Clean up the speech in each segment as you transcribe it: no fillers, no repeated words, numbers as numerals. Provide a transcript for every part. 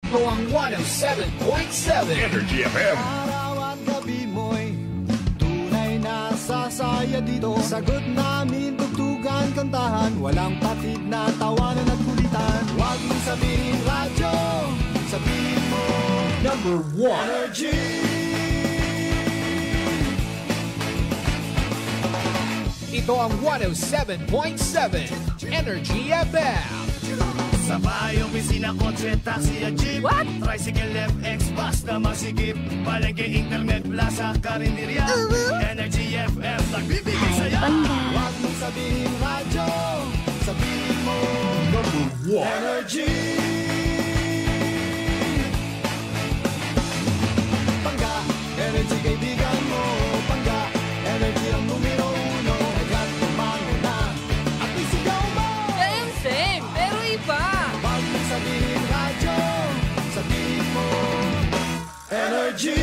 Go ang 107.7 Energy FM. Araw at gabi mo'y tunay na sasaya dito. Sagot namin, tugtugan, kantahan, walang patid na tawanan at kulitan. Huwag mong sabihin radyo, sabihin mo Number 1 Energy. Ito ang 107.7 Energy FM. Sa bahay, opisina, kotse, taxi at jeep. What? Tricycle, FX, bus na masikip. Palengke, internet, plaza, karinderya. Energy FM, nagbibigay saya. Huwag mong sabihin radyo, sabihin mo Number 1 Energy. Pangga, energy kaibigan mo. Pangga, energy ang numero uno. Agad tumano na at isigaw mo. Same, pero iba. Huwag mong sabihin radyo, sabihin mo Energy.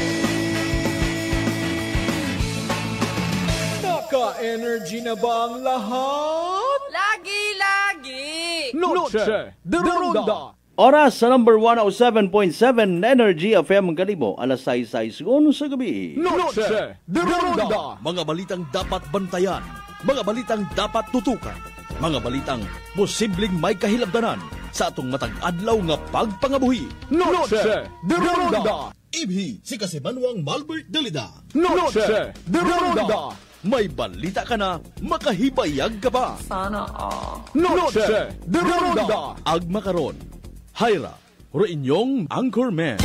Naka-energy na ba ang lahat? Lagi. Noche de Ronda. Oras sa number 107.7 Energy FM Kalibo, alas 6:06 sa gabi. Noche de Ronda. Mga balitang dapat bantayan, mga balitang dapat tutukan, mga balitang posibleng may kahilabdanan sa atong matag adlaw nga pagpangabuhi. Noche de Ronda. Ibhi si Kasimanwang Malbert Dalida. Noche de Ronda. May balita ka na, makahibayag ka pa. Noche de Ronda. Agma karon, Hyra, ro inyong anchorman.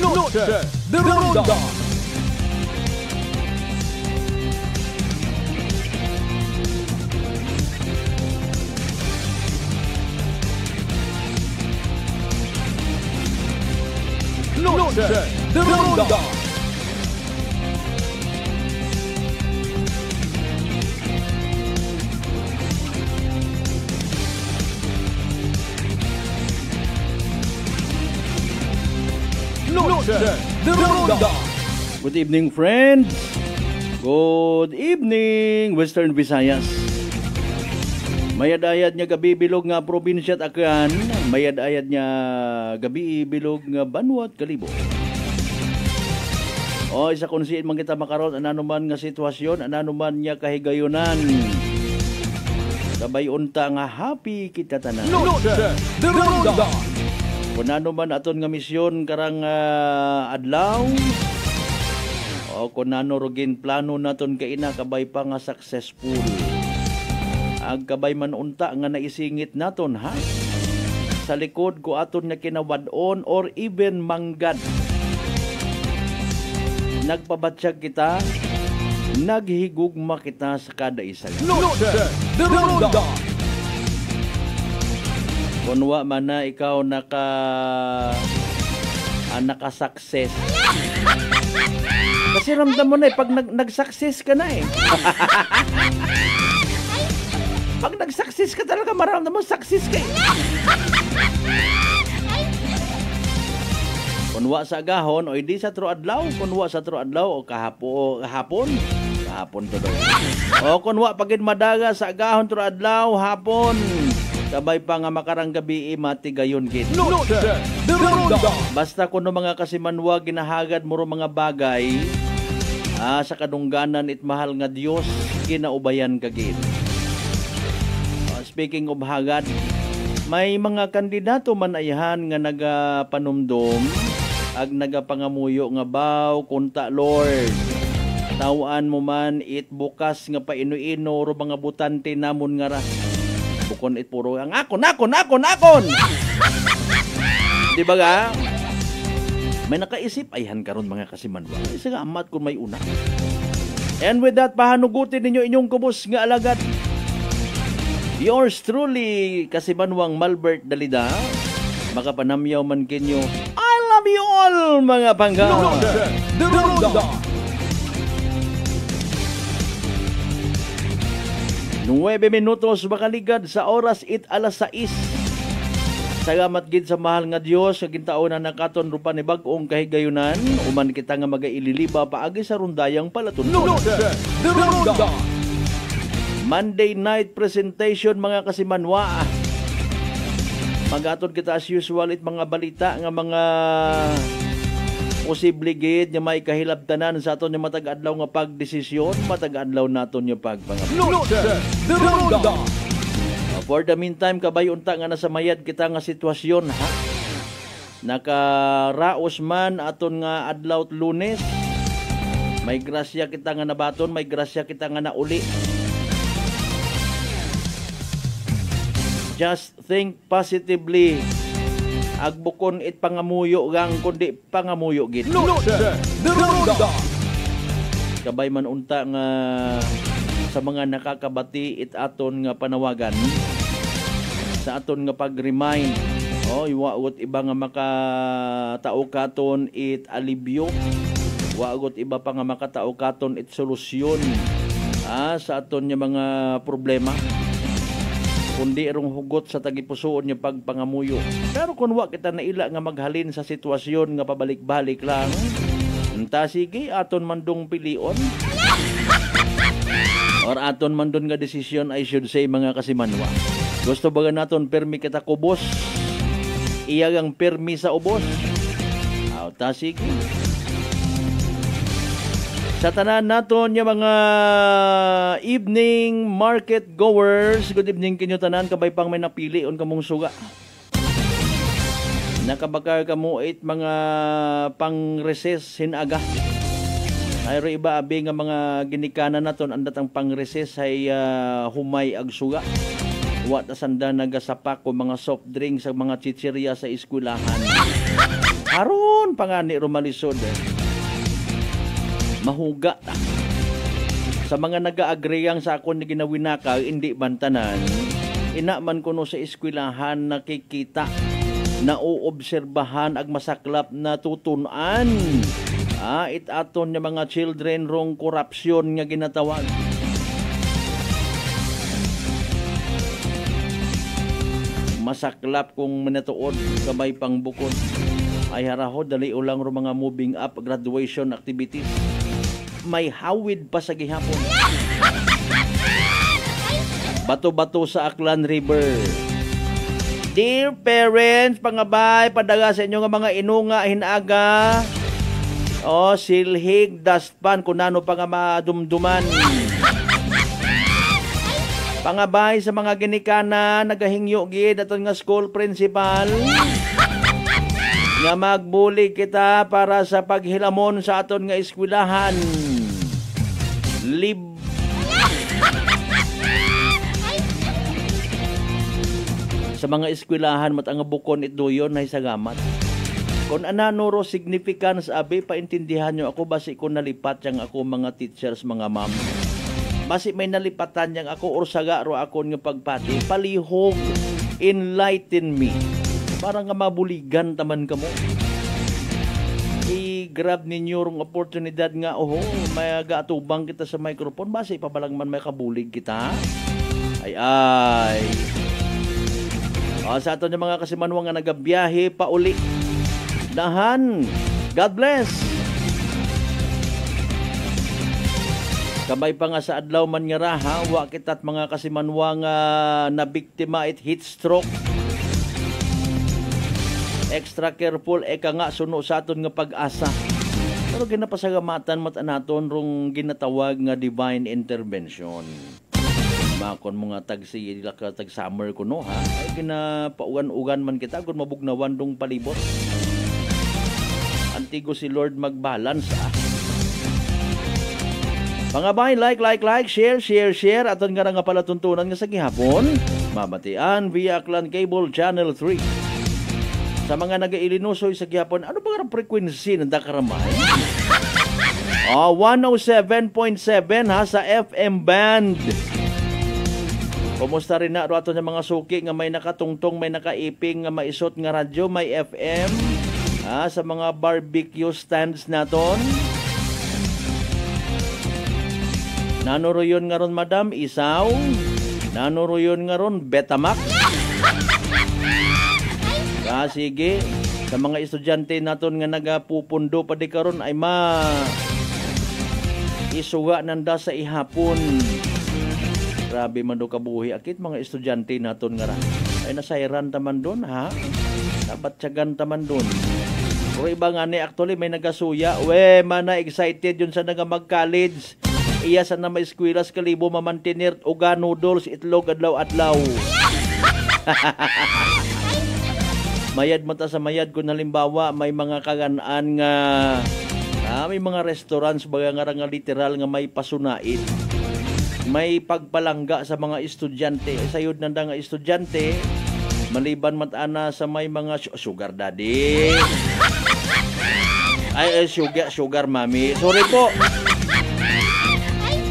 Noche de Ronda. Noche de Ronda. Noche de Ronda. Good evening, friends. Good evening, Western Visayas. Mayad-ayad niya gabi bilog nga probinsya at Akan. Mayad-ayad niya gabi bilog nga Banwa at Kalibo. O, isa konsiin man kita makaroon, anano man nga sitwasyon, anano man niya kahigayunan. Sabay unta nga happy kita tanan. Noche de Ronda. Kung ano man aton nga misyon karang adlaw, o kung ano rogin plano naton kaina kabay pa nga successful. Ag kabay man unta nga naisingit naton ha. Sa likod ko aton nga kinawadon or even manggad. Nagpabatsyag kita, naghigugma kita sa kada isa. Noche de Ronda. Kunwa man na ikaw naka-success. Kasi ramdam mo na pag nag-success ka na Pag nag-success ka talaga, maramdam mo success ka Kunwa sa agahon o hindi sa truadlaw, kunwa sa truadlaw o kahapon to daw. O kunwa pagid madaga sa agahon truadlaw, hapon. Sabay pa nga makarang gabi matigayon gid. Noche de Ronda. Basta kuno mga kasimanwa ginahagad mo mga bagay sa kadungganan it mahal nga Dios kinaubayan ka gid. Speaking of hagad, may mga kandidato man ayahan nga nagapanumdum ag nagapangamuyo nga baw kunta Lord. Tawaan mo man it bukas nga paino-ino ro mga butante namon nga ra. Bukon it puro ang akon. Di ba ga? May nakaisip ayhan karon mga kasimanwa. Isa nga amat kung may una. And with that, pahanugutin ninyo inyong kubos nga alagad. Yours truly, Kasimanwang Malbert Dalida. Makapanamyaw man kinyo. I love you all, mga pangga. Noche de Ronda. 9 minutos makaligad sa oras it alas 6. Salamat gid sa mahal nga Dios nga gintaon na nakaton rupa ni bag-ong kahigayunan uman kita nga magaililiba paagi sa rundayang palatunton. Noche de Ronda. Monday night presentation mga kasimanwa. Magatod kita as usual it mga balita nga mga posible gid nga may kahilabtanan sa aton nga matag-adlaw nga pagdesisyon, matag-adlaw naton nga pagpangapil. Noche de Ronda. For the meantime, kabay unta nga nasa mayad kita nga sitwasyon ha. Nakaraos man aton nga adlaw Lunes. May grasya kita nga nabaton, may grasya kita nga nauli. Just think positively. Agbukon it pangamuyo gang kundi pangamuyo gid. Noche de Ronda. Kabay man unta nga sa mga nakakabati it aton nga panawagan sa aton nga pag-remind iwaot iba nga makatao katon it alibyo wagot iba pa nga makatao katon it solusyon sa aton nga mga problema kundi rong hugot sa tagipusoon nga pagpangamuyo. Pero kung wa kita naila nga maghalin sa sitwasyon nga pabalik-balik lang sige aton mandong pilion or aton mandon nga desisyon I should say mga kasimanwa. Gusto ba naton permi kita kubos? Iyagang permi sa ubos? Sige. Sa tanan naton yung mga evening market goers, good evening kinyo tanan, kabay pang may napili on kamong suga. Nakabakar kamo it mga pang-recess hinaga. Ayro iba abi nga mga ginikanan naton andat ang pang-recess ay humay ag suga. Wa ta sanda nagasapak ko mga soft drinks sa mga chichirya sa eskwelahan. Aron pangani rumalisod. Mahuga ta. Sa mga nag-aagreyang sa akon ni ginawinaka hindi bantanan. Ina man kuno sa eskwelahan nakikita nauobserbahan ag masaklap na tutunan. It aton nga mga children rong korupsyon nga ginatawag. Masaklap kung manatuod kabay pang bukod. Ay harahod dali ulang ro mga moving up graduation activities. May hawid pa sa gihapon. Bato-bato sa Aklan River. Dear parents, pangabay, padaga sa inyo nga mga inunga, hinaga, silhig, dustpan, kunano pa nga madumduman. Pangabay sa mga ginikana, nagahingyo gid aton nga school principal, nga magbulig kita para sa paghilamon sa aton nga eskwelahan. Sa mga eskwelahan matang bukon ituyon ay sagamat. Kung ananuro significance abi paintindihan nyo ako basi ko nalipat yang ako mga teachers mga ma'am. Basi may nalipatan yang ako or saga ro ako nga pagpati palihog enlighten me. Para nga mabuligan taman kamo. I-grab ninyo rong oportunidad nga may gaatubang kita sa microphone basi pabalang man may kabulig kita. Ay. Sa ato ng mga kasimanwa nga nagabiyahe pauli. Dahan. God bless. Kabay pa nga sa adlaw man nga raha, wa kita't mga kasimanwa nga nabiktima it heat stroke. Extra careful eka nga suno sa aton nga pag-asa. Pero ginapasagamatan matanaton rong ginatawag nga divine intervention. Makon mga tag summer ko no ha ay ginapaugan-ugan man kita kung mabugnawan dong palibot antigo si Lord magbalance Pangabay like share aton nga nga pala tuntunan nga sa gihapon mamatian via Aklan Cable Channel 3 sa mga naga-Illinois sa gihapon ano ba ang frequency ng dakaramay 107.7 ha sa FM band. Kumusta rin na ato ng mga suki nga may nakatungtong, may nakaiping nga maisot nga radyo, may FM sa mga barbecue stands naton. Nanuroyon nga ron madam, isaw. Nanuroyon nga ron Betamax. Sige, sa mga estudyante naton nga nagapupundo pa di karon ay isuga nanda sa ihapon. Grabe man do kabuhi akit mga estudyante naton nga ra. Ay nasayran taman doon ha. Nabatyagan taman doon. Pero iba nga ni actually may nagasuya. We, mana excited yun sa naga mag-college. Iya sa na may eskwela sa kalibo mamantinir uga noodles itlog adlaw-adlaw. Mayad mata sa mayad kung halimbawa may mga kaganaan nga may mga restaurants baga nga literal nga may pasunaid. May pagpalangga sa mga estudyante. Sayod nanda nga estudyante maliban matana sa may mga sugar daddy. Sugar mami. Sorry po.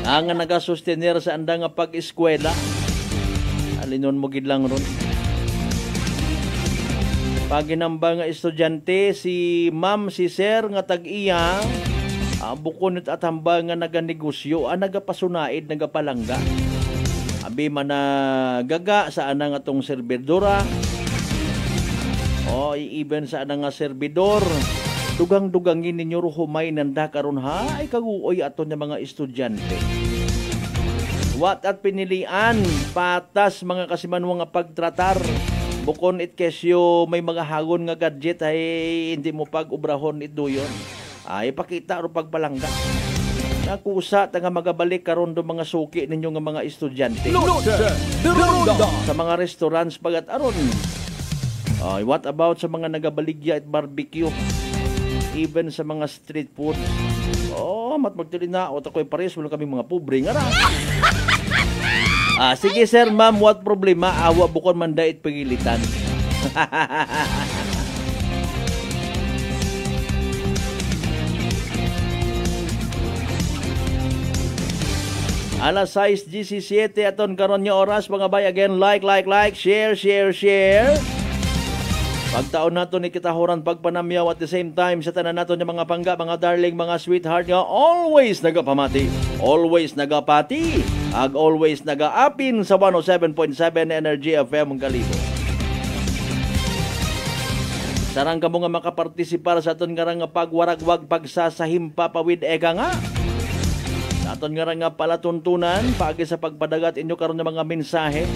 Nga nagasustenir sa anda nga pag-eskwela. Alinon mo gid lang ron. Paginamba nga estudyante si ma'am si sir nga tag-iya bukod at hamba nga naganegosyo nagapasunaid nagapalangga. Abi man na gaga sa ana nga tong serbidora even sa ana nga serbidor dugang-dugangin ninyo ro humay nanda karon ha ay kaguoy aton nga mga estudyante. Wat at pinilian patas mga kasimanwa nga pagtratar bukon it kesyo may mga hagon nga gadget ay hindi mo pag-ubrahon ito yun ay pakita ro pagpalangga. Nakusa ta nga magabalik karon do mga suki ninyo nga mga estudyante sa mga restaurants pagat aron. What about sa mga nagabaligya at barbecue? Even sa mga street food. Matmagtili na o takoy pares wala kami mga pobre nga ra. Sige sir, ma'am, what problema? Awa bukon man dait pagilitan. Alas 6:17 aton karon nga oras mga bay. Again, like, share. Pagtaon nato ni kitahoran pagpanamyaw at the same time sa tanan nato nga mga pangga, mga darling, mga sweetheart nga always nagapamati, always nagapati, ag always nagaapin sa 107.7 Energy FM ang Kalibo. Sarang kamo nga makapartisipar sa aton nga pagwaragwag pagsasahimpa pawid ega nga. Sa aton nga palatuntunan paagi sa pagpadagat inyo karon nga mga mensahe.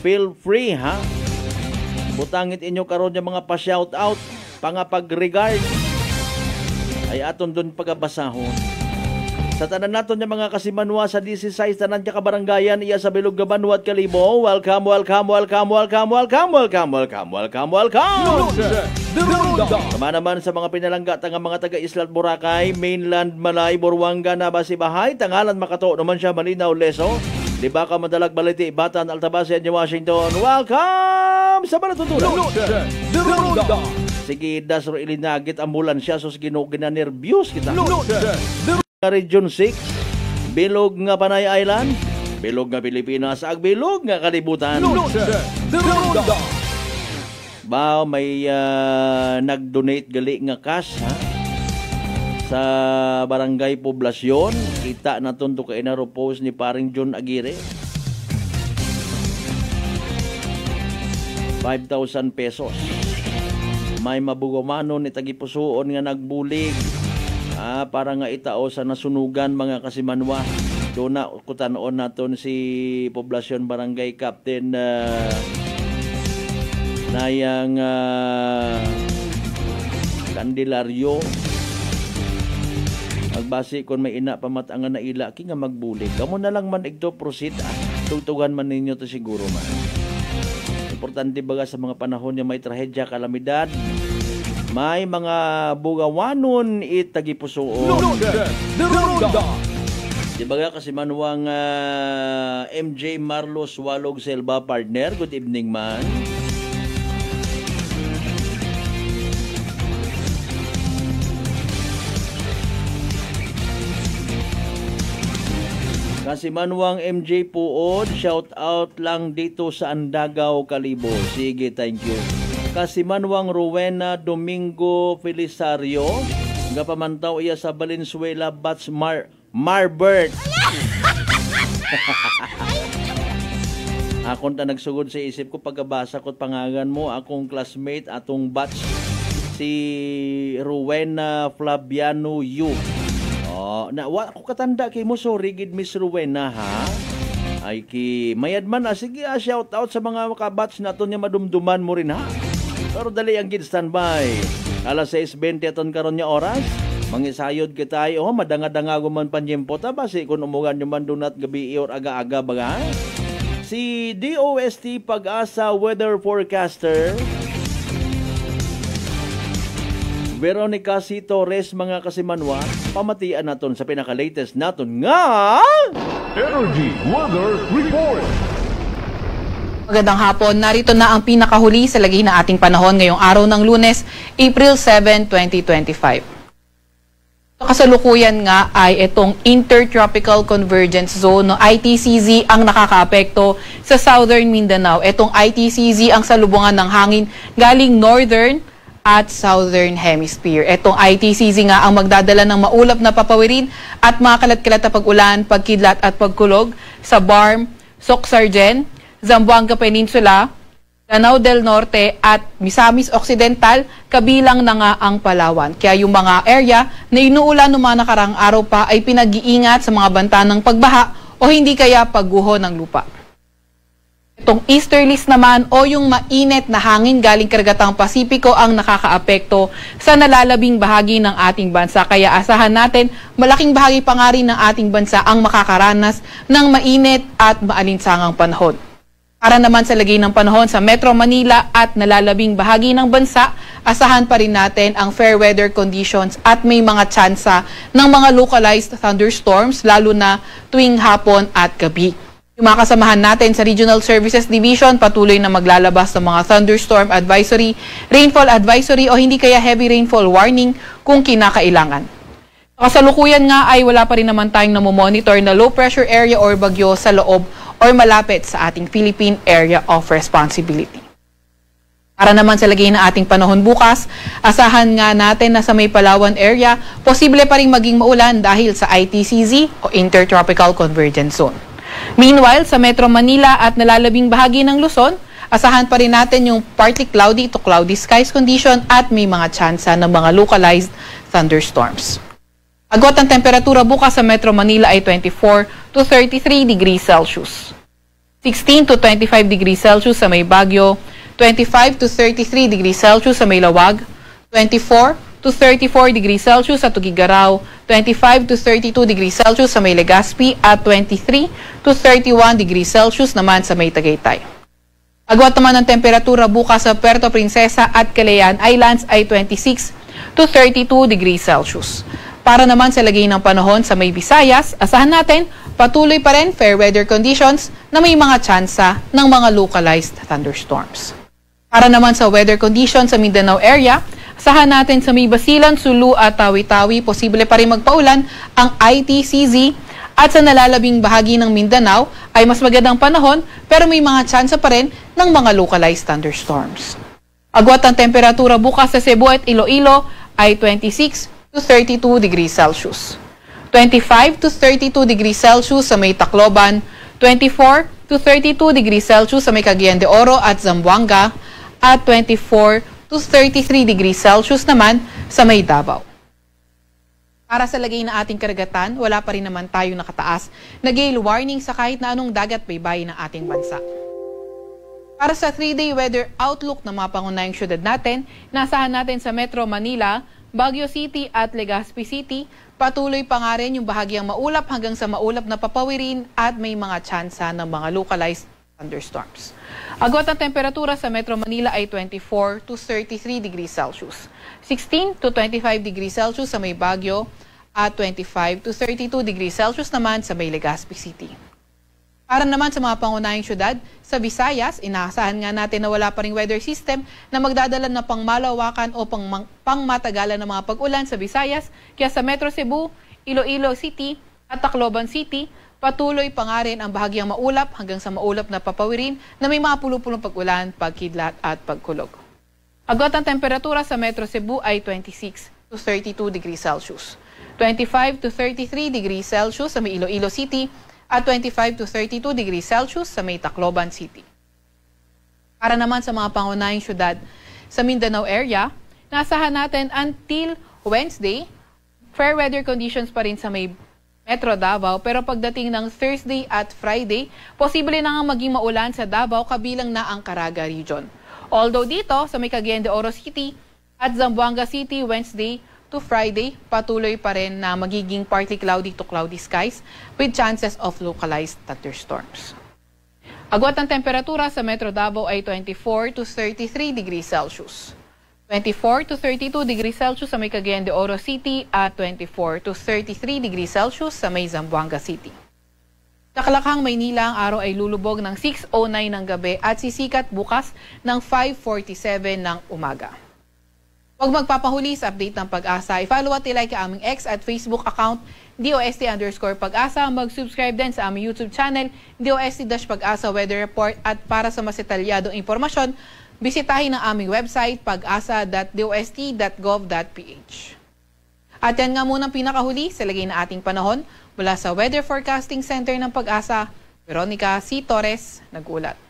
Feel free ha. Butangit inyo karon nga mga pa-shout out, pag-regard ay aton doon pagabasahon. Sa tanan naton nga mga kasimanwa sa 16 tanan ka kabaranggayan iya sa Bilog Gabanwa at Kalibo. Welcome. Sama naman sa mga pinalangga nga mga taga Isla Boracay, Mainland, Malay, Buruanga, Nabasibahay, tangalan Makato naman siya Malinaw, Leso, Libaca, Madalag, Baliti, Batan, Altabase, Washington. Welcome sa Balatutunan. Sige, dasro ilinagit ambulansya sos ginanervyos kita. Region 6, Bilog nga Panay Island, Bilog nga Pilipinas, ag Bilog nga Kalibutan. Ba may nag-donate gali nga cash ha sa barangay poblasyon. Kita naton to kay post ni paring John Aguirre. 5,000 pesos. May mabugamanon ni tagipusoon nga nagbulig. Para nga itao sa nasunugan mga kasimanwa. Doon na kutanoon naton si Poblasyon Barangay Captain Nayang Candelario. Magbasi kung may ina pamatangan na ila ki nga magbulig. Kamo na lang man igto proceed tugtugan man ninyo to siguro man. Importante baga sa mga panahon nga may trahedya, kalamidad, may mga bugawanon itagipusoon. Di baga kasi manuang MJ Marlos Walog Selva partner. Good evening man. Kasi manuang MJ Puod, shout out lang dito sa Andagaw, Kalibo. Sige, thank you. Kasi manuang Rowena Domingo Felisario, nga pamantaw iya sa Valenzuela, Bats Marbert. Akon ta nagsugod sa isip ko pagkabasa ko't pangalan mo, akong classmate, atong batch, si Rowena Flaviano Yu. Oh, ako katanda kay mo, sorry gid Miss Rowena ha. Ay ki mayad man, sige shout out sa mga kabatch naton niya madumduman mo rin ha. Pero dali ang gid standby. Alas 6:20 aton karon nya oras. Mangisayod kita ay madanga-danga man panyempo ta basi kun umugan nyo man dunat gabi or aga-aga baga. Si DOST Pag-asa Weather Forecaster Veronica C. Torres, mga kasimanwa, pamatian naton sa pinaka-latest naton nga Energy Weather Report. Magandang hapon, narito na ang pinakahuli sa lagay na ating panahon ngayong araw ng Lunes, April 7, 2025. Kasalukuyan nga ay itong Intertropical Convergence Zone, no, ITCZ, ang nakakaapekto sa Southern Mindanao. Itong ITCZ ang salubungan ng hangin galing Northern at Southern Hemisphere. Itong ITCZ nga ang magdadala ng maulap na papawirin at mga kalat-kalat na pag-ulan, pagkidlat at pagkulog sa Barm, Soc-Sargen, Zamboanga Peninsula, Lanao del Norte at Misamis Occidental, kabilang na nga ang Palawan. Kaya yung mga area na inuulan ng mga nakarang araw pa ay pinag-iingat sa mga banta ng pagbaha o hindi kaya pagguho ng lupa. Itong easterlies naman o yung mainit na hangin galing karagatang Pasipiko ang nakakaapekto sa nalalabing bahagi ng ating bansa. Kaya asahan natin malaking bahagi pa nga rin ng ating bansa ang makakaranas ng mainit at maalinsangang panahon. Para naman sa lagay ng panahon sa Metro Manila at nalalabing bahagi ng bansa, asahan pa rin natin ang fair weather conditions at may mga tsansa ng mga localized thunderstorms lalo na tuwing hapon at gabi. Yung mga kasamahan natin sa Regional Services Division patuloy na maglalabas ng mga thunderstorm advisory, rainfall advisory o hindi kaya heavy rainfall warning kung kinakailangan. Kasalukuyan nga ay wala pa rin naman tayong namomonitor na low pressure area or bagyo sa loob or malapit sa ating Philippine Area of Responsibility. Para naman sa lagay ng ating panahon bukas, asahan nga natin na sa may Palawan area, posible pa rin maging maulan dahil sa ITCZ o Intertropical Convergence Zone. Meanwhile, sa Metro Manila at nalalabing bahagi ng Luzon, asahan pa rin natin yung partly cloudy to cloudy skies condition at may mga tsansa ng mga localized thunderstorms. Agwat ang temperatura bukas sa Metro Manila ay 24 to 33 degrees Celsius. 16 to 25 degrees Celsius sa may Baguio, 25 to 33 degrees Celsius sa may Lawag, 24 to 34 degrees Celsius sa Tuguegarao, 25 to 32 degrees Celsius sa may Legazpi at 23 to 31 degrees Celsius naman sa may Tagaytay. Agwat naman ang temperatura bukas sa Puerto Princesa at Calayan Islands ay 26 to 32 degrees Celsius. Para naman sa lagay ng panahon sa may Visayas, asahan natin patuloy pa rin fair weather conditions na may mga tsansa ng mga localized thunderstorms. Para naman sa weather conditions sa Mindanao area, asahan natin sa may Basilan, Sulu at Tawi-Tawi, posible pa rin magpaulan ang ITCZ at sa nalalabing bahagi ng Mindanao ay mas magandang panahon pero may mga tsansa pa rin ng mga localized thunderstorms. Agwat ang temperatura bukas sa Cebu at Iloilo ay 26 to 32 degrees Celsius. 25 to 32 degrees Celsius sa may Tacloban, 24 to 32 degrees Celsius sa may Cagayan de Oro at Zamboanga, at 24 to 33 degrees Celsius naman sa may Davao. Para sa lagay na ating karagatan, wala pa rin naman tayo nakataas na gale warning sa kahit na anong dagat baybayin ng ating bansa. Para sa 3-day weather outlook ng mga pangunahing syudad natin, nasahan natin sa Metro Manila, Baguio City at Legazpi City, patuloy pa nga rin yung bahagyang maulap hanggang sa maulap na papawirin at may mga tsansa ng mga localized thunderstorms. Agwat ang temperatura sa Metro Manila ay 24 to 33 degrees Celsius, 16 to 25 degrees Celsius sa may Baguio at 25 to 32 degrees Celsius naman sa may Legazpi City. Para naman sa mga pangunahing syudad, sa Visayas, inaasahan nga natin na wala pa ring weather system na magdadala na pangmalawakan o pangmatagalan ng mga pag-ulan sa Visayas. Kaya sa Metro Cebu, Iloilo City at Tacloban City, patuloy pa nga rin ang bahagyang maulap hanggang sa maulap na papawirin na may mga pulupulong pag-ulan, pagkidlat at pagkulog. Agwat ang temperatura sa Metro Cebu ay 26 to 32 degrees Celsius, 25 to 33 degrees Celsius sa may Iloilo City, at 25 to 32 degrees Celsius sa may Tacloban City. Para naman sa mga pangunahing syudad sa Mindanao area, nasahan natin until Wednesday, fair weather conditions pa rin sa may Metro Davao, pero pagdating ng Thursday at Friday, posible na nga maging maulan sa Davao kabilang na ang Caraga region. Although dito sa may Cagayan de Oro City at Zamboanga City, Wednesday to Friday, patuloy pa rin na magiging partly cloudy to cloudy skies with chances of localized thunderstorms. Agwat ng temperatura sa Metro Davao ay 24 to 33 degrees Celsius. 24 to 32 degrees Celsius sa may Cagayan de Oro City at 24 to 33 degrees Celsius sa may Zamboanga City. Sa Kalakhang, Maynila, ang araw ay lulubog ng 6:09 ng gabi at sisikat bukas ng 5:47 ng umaga. Huwag magpapahuli sa update ng Pag-asa. I-follow at i-like ang aming X at Facebook account DOST_Pag-asa. Mag-subscribe din sa aming YouTube channel DOST-Pag-asa Weather Report at para sa mas detalyadong impormasyon, bisitahin ang aming website pag-asa.dost.gov.ph. At yan nga munang pinakahuli sa lagay na ating panahon mula sa Weather Forecasting Center ng Pag-asa. Veronica C. Torres, nag-ulat.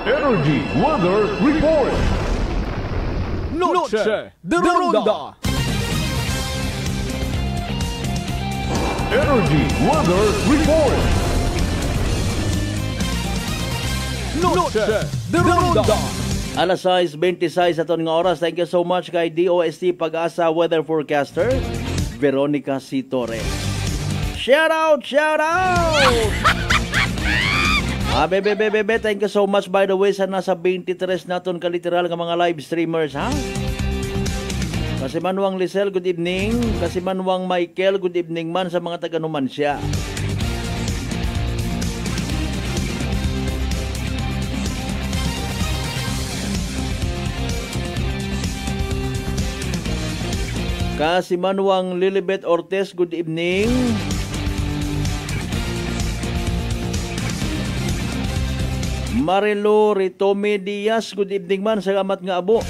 Energy Weather Report. Noche de Ronda. Energy Weather Report. Noche de Ronda. Alas 6:26 aton nga oras. Thank you so much kay DOST Pag-asa Weather Forecaster, Veronica C. Torres. Shout out! Shout out! Bebe, thank you so much by the way sa nasa 23 naton kaliteral nga mga live streamers, ha? Kasi Manuang Lisel, good evening. Kasi Manuang Michael, good evening man sa mga taga-Numancia. Kasi Manuang Lilibet Ortez, good evening. Marilo Ritome Diaz, good evening man sa amat nga abo.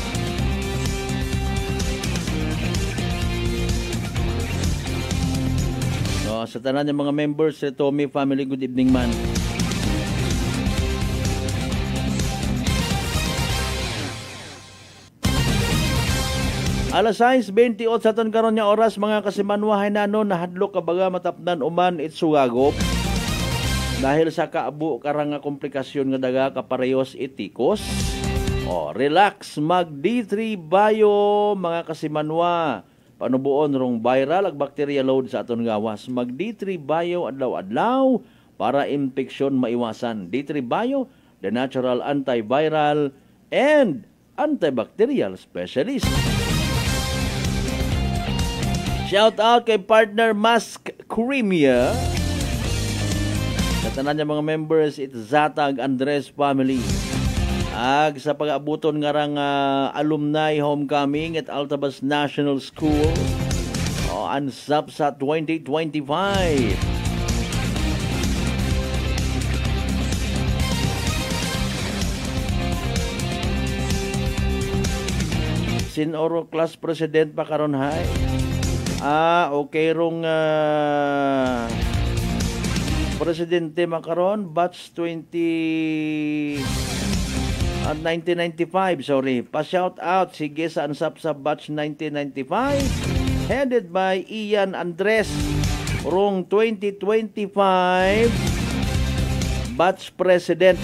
So, sa tanan ng mga members sa Ritome family, good evening man. Alas 6:28 sa ton karon nga oras mga kasimanwahay nanon nahadlok kabaga matapnan uman itsugagop. Dahil sa kaabo karang nga komplikasyon nga daga kaparehos etikos. Relax, mag D3 Bio mga kasimanwa. Panubuon rong viral ag bacteria load sa aton gawas. Mag D3 Bio adlaw-adlaw para infeksyon maiwasan. D3 Bio, the natural antiviral and antibacterial specialist. Shout out kay partner Mask Creamia. Sa tanan niya mga members, it's Zatag Andres family. Ag sa pag-abuton nga rang alumni homecoming at Altabas National School. Ansap sa 2025. Sinoro class president pa karon hay. Okay rong presidente makaron batch 1995, sorry. Pa-shout out sige sa ansap sa batch 1995 headed by Ian Andres rong 2025 batch president.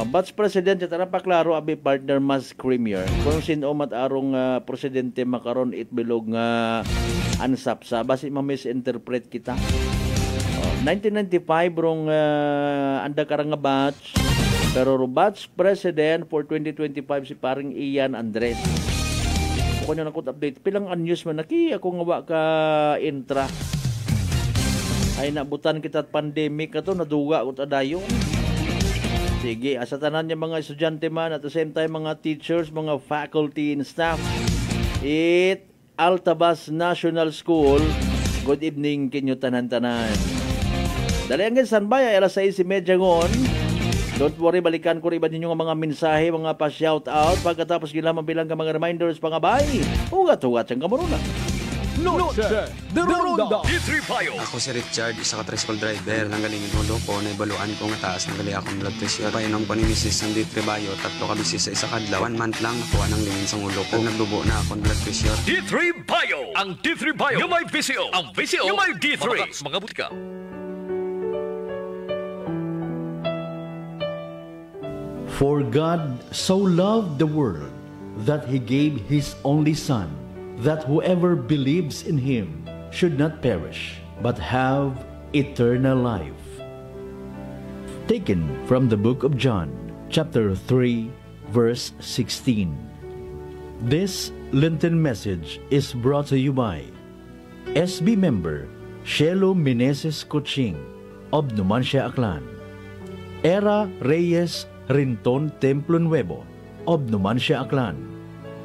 Batch president ito na paklaro abi partner Mas Creamier kung sino matarong presidente makaron itbilog nga ansap sa basi ma-misinterpret kita. 1995 rong anda karang nga batch pero batch president for 2025 si paring Ian Andres. Kung nyo nakot update pilang news man naki ako nga wa ka intra ay nabutan kita at pandemic ato naduga ko tadayon. Sige, asa tanan niya mga estudyante man at the same time mga teachers, mga faculty and staff. Altabas National School. Good evening kinyo tanan-tanan. Dali ang standby alas 6:30 ngon. Don't worry, balikan ko rin iba ninyo nga mga mensahe, mga pa-shout out. Pagkatapos gilamang bilang ka mga reminders, pangabay. Ugat-ugat siyang kamuruna. Noche de Ronda. D3 Payo. Ako si Richard, isa ka tricycle driver. Nanggalingin hulo ko, naibaluan ko nga taas ng gali akong blood pressure. Painom ko ni Mrs. ng D3 Bayo, 3 ka bisis sa isa kadlaw. 1 month lang nakuha ng lingin sa ulo ko. Nagdubo na akong blood pressure. D3 Bayo. Ang D3 Bayo yung may VCO. Ang VCO yung may D3. Mga butika. For God so loved the world that He gave His only Son, that whoever believes in Him should not perish, but have eternal life. Taken from the book of John, chapter 3, verse 16. This Lenten message is brought to you by SB member Shelo Meneses Coaching of Numancia, Aklan, Era Reyes Rinton Templo Nuevo of Numancia, Aklan,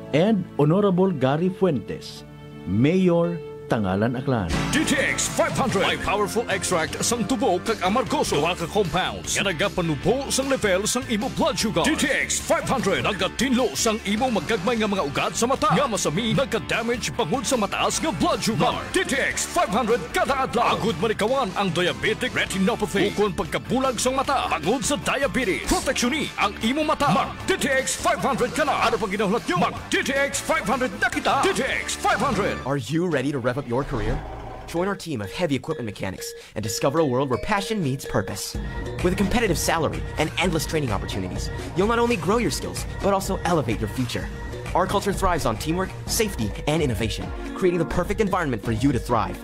and Honorable Gary Fuentes, Mayor, Tangalan, Aklan. DTX 500 may powerful extract sang tubo kag amargoso duha ka compounds nga nagapanubo sang level sang imo blood sugar. DTX 500 nagatinlo sang imo magagmay nga mga ugat sa mata nga masami nagka-damage pangod sa mataas nga blood sugar. DTX 500 kada adlaw agud manikawan ang diabetic retinopathy ukon pagkabulag sang mata pangod sa diabetes. Proteksyon ang imo mata. Mag DTX 500 kana. Ano pang ginahulat nyo? Mag DTX 500 na kita. DTX 500. Are you ready to rev up your career? Join our team of heavy equipment mechanics and discover a world where passion meets purpose. With a competitive salary and endless training opportunities, you'll not only grow your skills, but also elevate your future. Our culture thrives on teamwork, safety, and innovation, creating the perfect environment for you to thrive.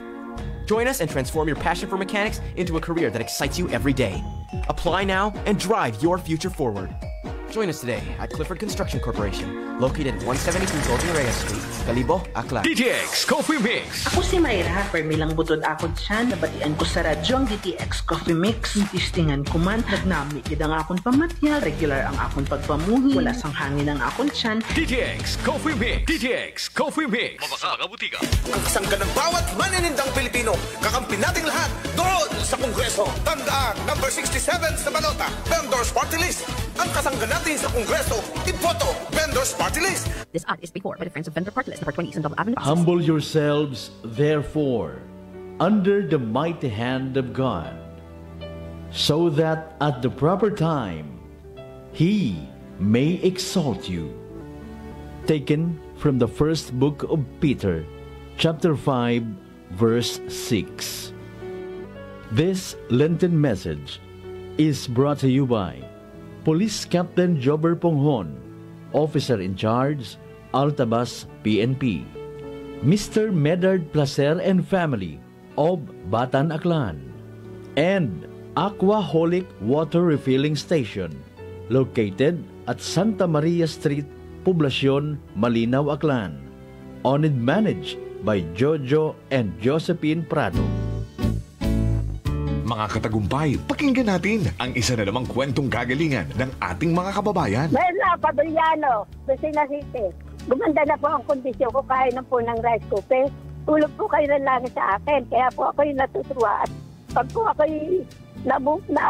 Join us and transform your passion for mechanics into a career that excites you every day. Apply now and drive your future forward. Join us today at Clifford Construction Corporation, located at 172 Golden Reyes Street, Calibo, Aklan. DTX Coffee Mix. Ako si Mayra, permilang butod ako siya, nabatian ko sa radyo ang DTX Coffee Mix. Tistingan ko man, nagnami kidang akong pamatya, regular ang akong pagpamuhi, wala sang hangin ang akong tiyan. DTX Coffee Mix. DTX Coffee Mix. Mabaka mga butika. Kaksang ka ng bawat maninindang Pilipino, kakampi nating lahat doon sa Kongreso. Tandaan, number 67 sa balota, Vendors Party List. Ang kasangga natin sa Kongreso, iboto, Vendors Party List. This ad is paid for by the Friends of Vendor Party List, number 20 East Double Avenue. Humble yourselves, therefore, under the mighty hand of God, so that at the proper time He may exalt you. Taken from the first book of Peter, chapter 5, verse 6. This Lenten message is brought to you by Police Captain Jobber Ponghon, Officer in Charge, Altabas PNP, Mr. Medard Placer and Family of Batan, Aklan, and Aquaholic Water Refilling Station, located at Santa Maria Street, Poblacion, Malinaw, Aklan, owned and managed by Jojo and Josephine Prado. Mga katagumpay, pakinggan natin ang isa na namang kwentong gagalingan ng ating mga kababayan. Merla Padriano, Lucena City. Gumanda na po ang kondisyon ko kaya na po ng rice cooker. Tulog po kayo ng langit sa akin, kaya po ako yung natutuwa. At pag po ako na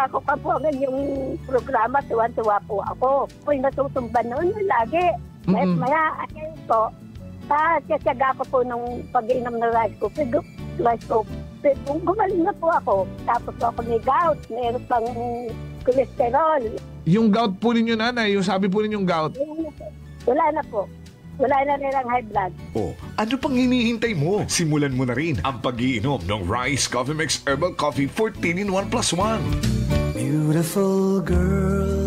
ako pa po ang yung programa, tuwan-tuwa po ako. Po yung natutumban noon lagi. Maya, ayun po, kasyaga ko po nung pag-inom ng rice cooker. Kung gumaling na po ako, tapos po ako may gout, mayroon pang cholesterol. Yung gout po ninyo, nanay, yung sabi po ninyong gout? Wala na po. Wala na rin ang high blood. Oh, ano pang hinihintay mo? Simulan mo na rin ang pag-iinom ng Rice Coffee Mix Herbal Coffee 14 in 1 plus 1. Beautiful girl.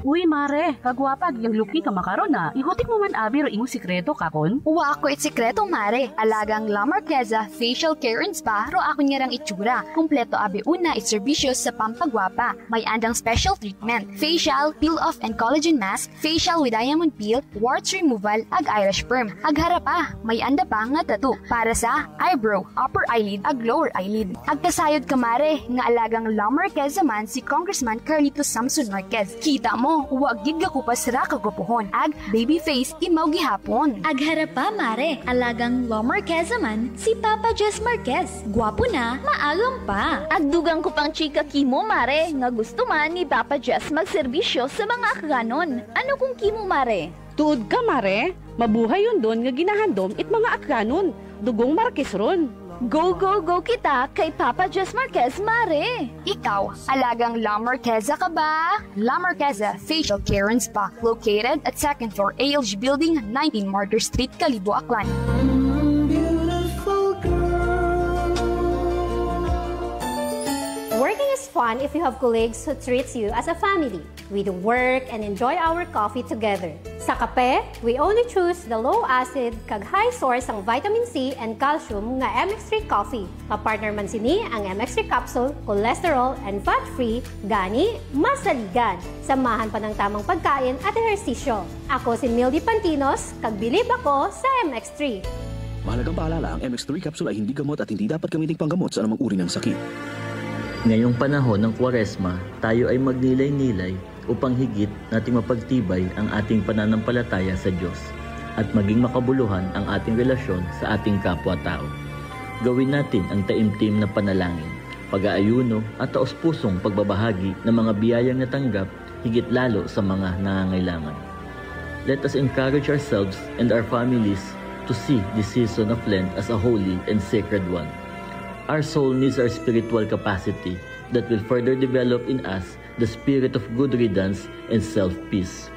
Uy, mare, kagwapag yung luki ka makaron na. Ihutik mo man abi ro imong sikreto kakon. Uwa ako it sikreto, mare. Alagang La Marqueza Facial Care and Spa ro ako nirang itsura. Kumpleto abi una itserbisyo sa pampagwapa. May andang special treatment, facial, peel-off and collagen mask, facial with diamond peel, warts removal, ag eyelash perm. Ag harapa, may anda pa nga tattoo para sa eyebrow, upper eyelid, ag lower eyelid. Ag kasayod ka, mare, nga alagang La Marqueza man si Congressman Carlito Samson Marquez. Kita mo, huwag gid ka kupas ra kagupuhon. Ag baby face imaw gihapon. Ag harapa, mare, alagang La Marqueza man si Papa Jess Marquez. Gwapo na, maagam pa. Ag dugang ko pang chika kimo, mare, nga gusto man ni Papa Jess magserbisyo sa mga kaganon. Ano kung kimo, mare? Tuod ka, Mare. Mabuhay yun doon nga ginahandom it mga akranon. Dugong Marquez ron. Go, go, go kita kay Papa Jess Marquez, Mare! Ikaw, alagang La Marqueza ka ba? La Marqueza Facial Care and Spa, located at 2nd floor ALG Building, 19 Martyr Street, Calibo, Aklan. Working is fun if you have colleagues who treats you as a family. We do work and enjoy our coffee together. Sa kape, we only choose the low-acid kag high source ang vitamin C and calcium nga MX3 coffee. Kapartner man sini ang MX3 capsule, cholesterol and fat-free, gani, masaligan. Samahan pa ng tamang pagkain at ehersisyo. Ako si Mildy Pantinos, kag bilib ako sa MX3. Mahalagang paalala, ang MX3 capsule ay hindi gamot at hindi dapat gamiting panggamot sa anumang uri ng sakit. Ngayong panahon ng Kwaresma, tayo ay magnilay-nilay upang higit nating mapagtibay ang ating pananampalataya sa Diyos at maging makabuluhan ang ating relasyon sa ating kapwa-tao. Gawin natin ang taimtim na panalangin, pag-aayuno at taos-pusong pagbabahagi ng mga biyayang natanggap higit lalo sa mga nangangailangan. Let us encourage ourselves and our families to see this season of Lent as a holy and sacred one. Our soul needs our spiritual capacity that will further develop in us the spirit of good riddance and self-peace.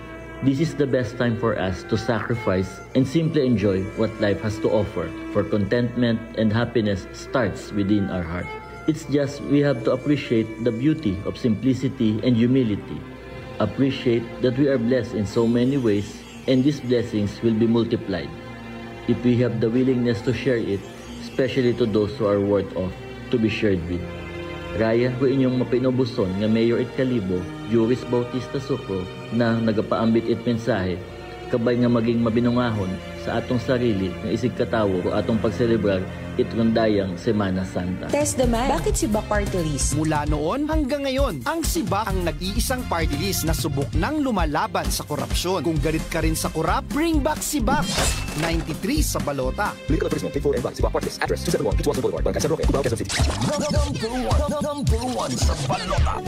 This is the best time for us to sacrifice and simply enjoy what life has to offer, for contentment and happiness starts within our heart. It's just we have to appreciate the beauty of simplicity and humility. Appreciate that we are blessed in so many ways and these blessings will be multiplied if we have the willingness to share it, especially to those who are worth of to be shared with. Raya ko inyong mapinobuson nga Mayor it Calibo, Juris Bautista Sucro, na nagapaambit it mensahe, kabay nga maging mabinungahon sa atong sarili nga isig katawo o atong pagselebrar itrundayang Semana Santa. Test the man. Bakit si Bak Party List? Mula noon hanggang ngayon, ang SIBAC ang nag-iisang party list na subok ng lumalaban sa korupsyon. Kung galit ka rin sa korap, bring back SIBAC. 93 sa balota. Legal advertisement, paid for and by SIBAC Party List. Address 271 Pitwason Boulevard, Barangay Roque, Cubao, Quezon City. Number one sa balota.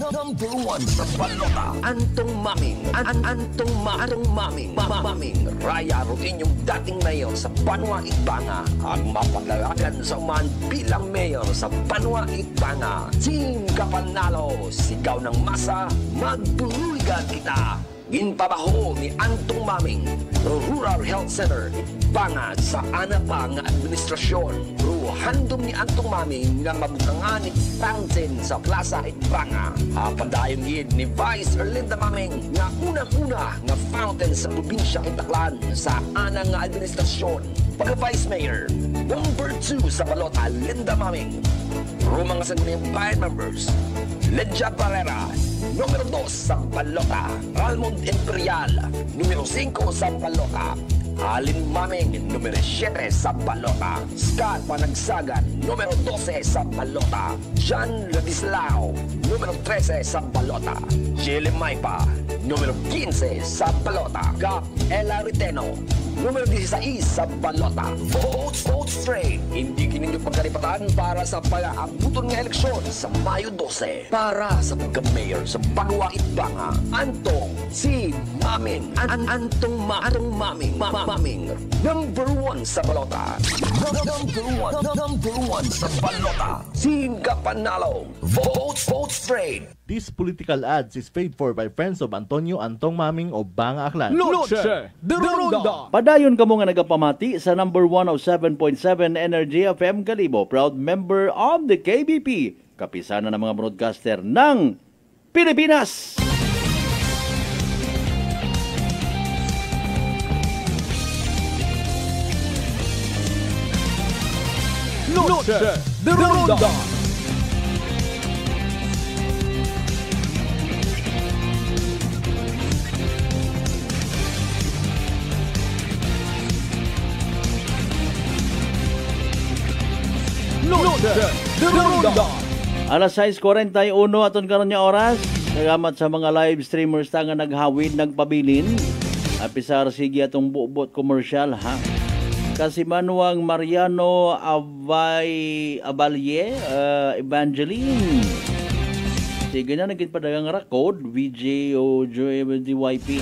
Number one sa balota. Antong Maming. Antong Maming. Maming. Raya Rutin yung dating mayor sa Banwa Igbanga. Ang mapaglalagan sa umahan bilang mayor sa Banwa Igbanga. Team Kapanalo. Sigaw ng masa. Magbuhuligan kita. Ginpabaho ni Antong Maming, Rural Health Center, Igbanga sa anapa nga administrasyon. Handom ni Antong Maming nga mabutangan ni fountain sa Plaza Igbanga. Padayon gid ni Vice Erlinda Maming nga unang-una nga fountain sa probinsya Kitaklan sa anang nga administrasyon. Pagka-Vice Mayor, number 2 sa balota, Linda Maming. Mga sangguniang bayan members, Ledja Barrera, numero 2 sa balota, Ralmond Imperial, numero 5 sa balota, Alin Maming, numero 7 sa balota, Scott Panagsagan, numero 12 sa balota, John Ladislao, numero 13 sa balota, Chile Maipa, numero 15 sa balota, Gap Ella Riteno, numero 16 sa balota. Vote straight. Hindi kininyo pagkaripatan para sa pag-aabuton ng eleksyon sa Mayo 12. Para sa pagka-mayor sa Banwa Igbanga, Antong si Maming. Antong Maming. Maming. Number 1 sa balota. Number 1 sa balota. Singa Panalo. Vote straight. This political ads is paid for by friends of Antonio Antong Maming o Banga Aklan. Noche de Ronda. Padayon kamo nga nagapamati sa number 107.7 Energy FM Calibo, proud member of the KBP, kapisanan ng mga broadcaster ng Pilipinas. Noche de Ronda. Alas 6:41 aton karon nga oras. Salamat sa mga live streamers ta nga naghawid nagpabilin. Apisar sige atong buot commercial ha. Kasi Manuang Mariano Abalye, Evangeline. Sige na, naging padagang code, VJ o DYP.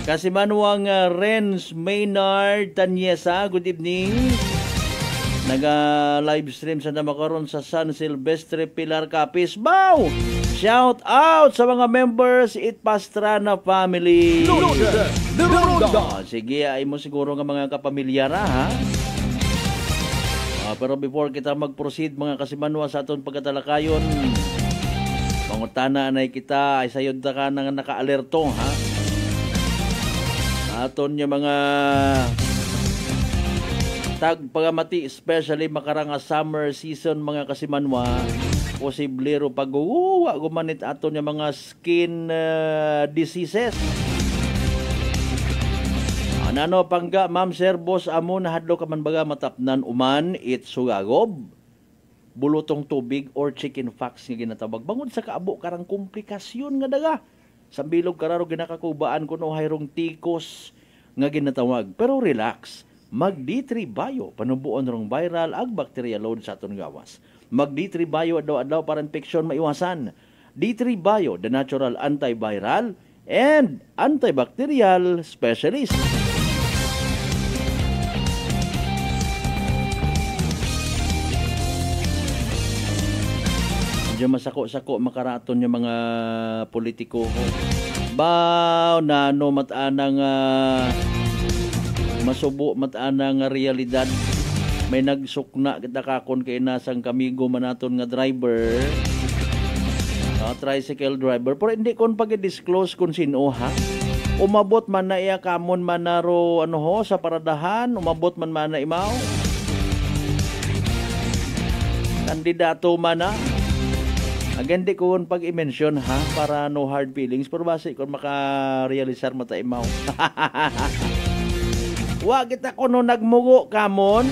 Kasi manuang Renz Maynard Tanyesa, good evening. Naga-live stream sa namakaroon sa San Silvestre Pilar Capiz. Bow! Shout out sa mga members It Pastrana family. Sige, ay mo siguro nga mga kapamilyara, ha? Pero before kita mag-proceed mga kasimanwa sa aton pagkatalakayon, pangutana na kita ay sayod na ka nang naka-alerto, ha? Aton yung mga tagpagamati, especially makarang summer season mga kasimanwa, posible ro pag-uwa gumanit aton yung mga skin diseases. Ano pangga, ma'am, sir, boss, amo na hadlo ka man baga matapnan uman, it sugagob, bulutong tubig or chicken fox nga ginatawag. Bangod sa kaabo karang komplikasyon nga daga. Sa bilog kararo ginakakubaan kuno hayrong tikos nga ginatawag. Pero relax, mag D3 Bio, panubuon rong viral ag bacteria load sa aton gawas. Mag D3 Bio adlaw-adlaw para infeksyon maiwasan. D3 Bio, the natural antiviral and antibacterial specialist. Medyo masako-sako makaraton yung mga politiko ko. Bao na no matanang masubo matanang realidad. May nagsukna kita kakon kay nasang kamigo manaton nga driver. Tricycle driver. Pero hindi kon pag-disclose kung sino, ha? Umabot man na iya kamon manaro ano ho sa paradahan, umabot man na imaw. Kandidato man na. Again, di ko pag i-mention, ha, para no hard feelings. Pero basi kung maka-realisar mo tayo mau. Wa kita ko no nagmugo kamon,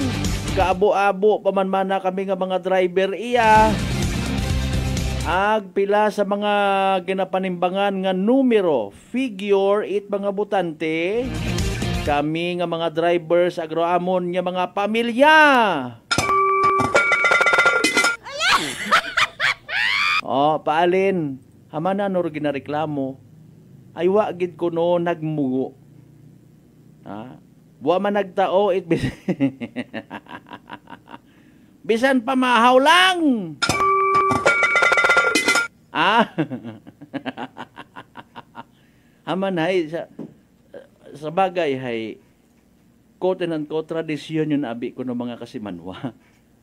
kaabo-abo pamanmana kami nga mga driver iya. Agpila sa mga ginapanimbangan nga numero, figure, it mga butante, kami nga mga drivers agroamon nga mga pamilya. Paalin, hamana no ginareklamo, ay wa gid ko no nagmugo. Wa man nagtao, it bisan pamahaw lang. Haman hay sa bagay hay quote and unquote tradisyon yun abi ko no mga kasimanwa,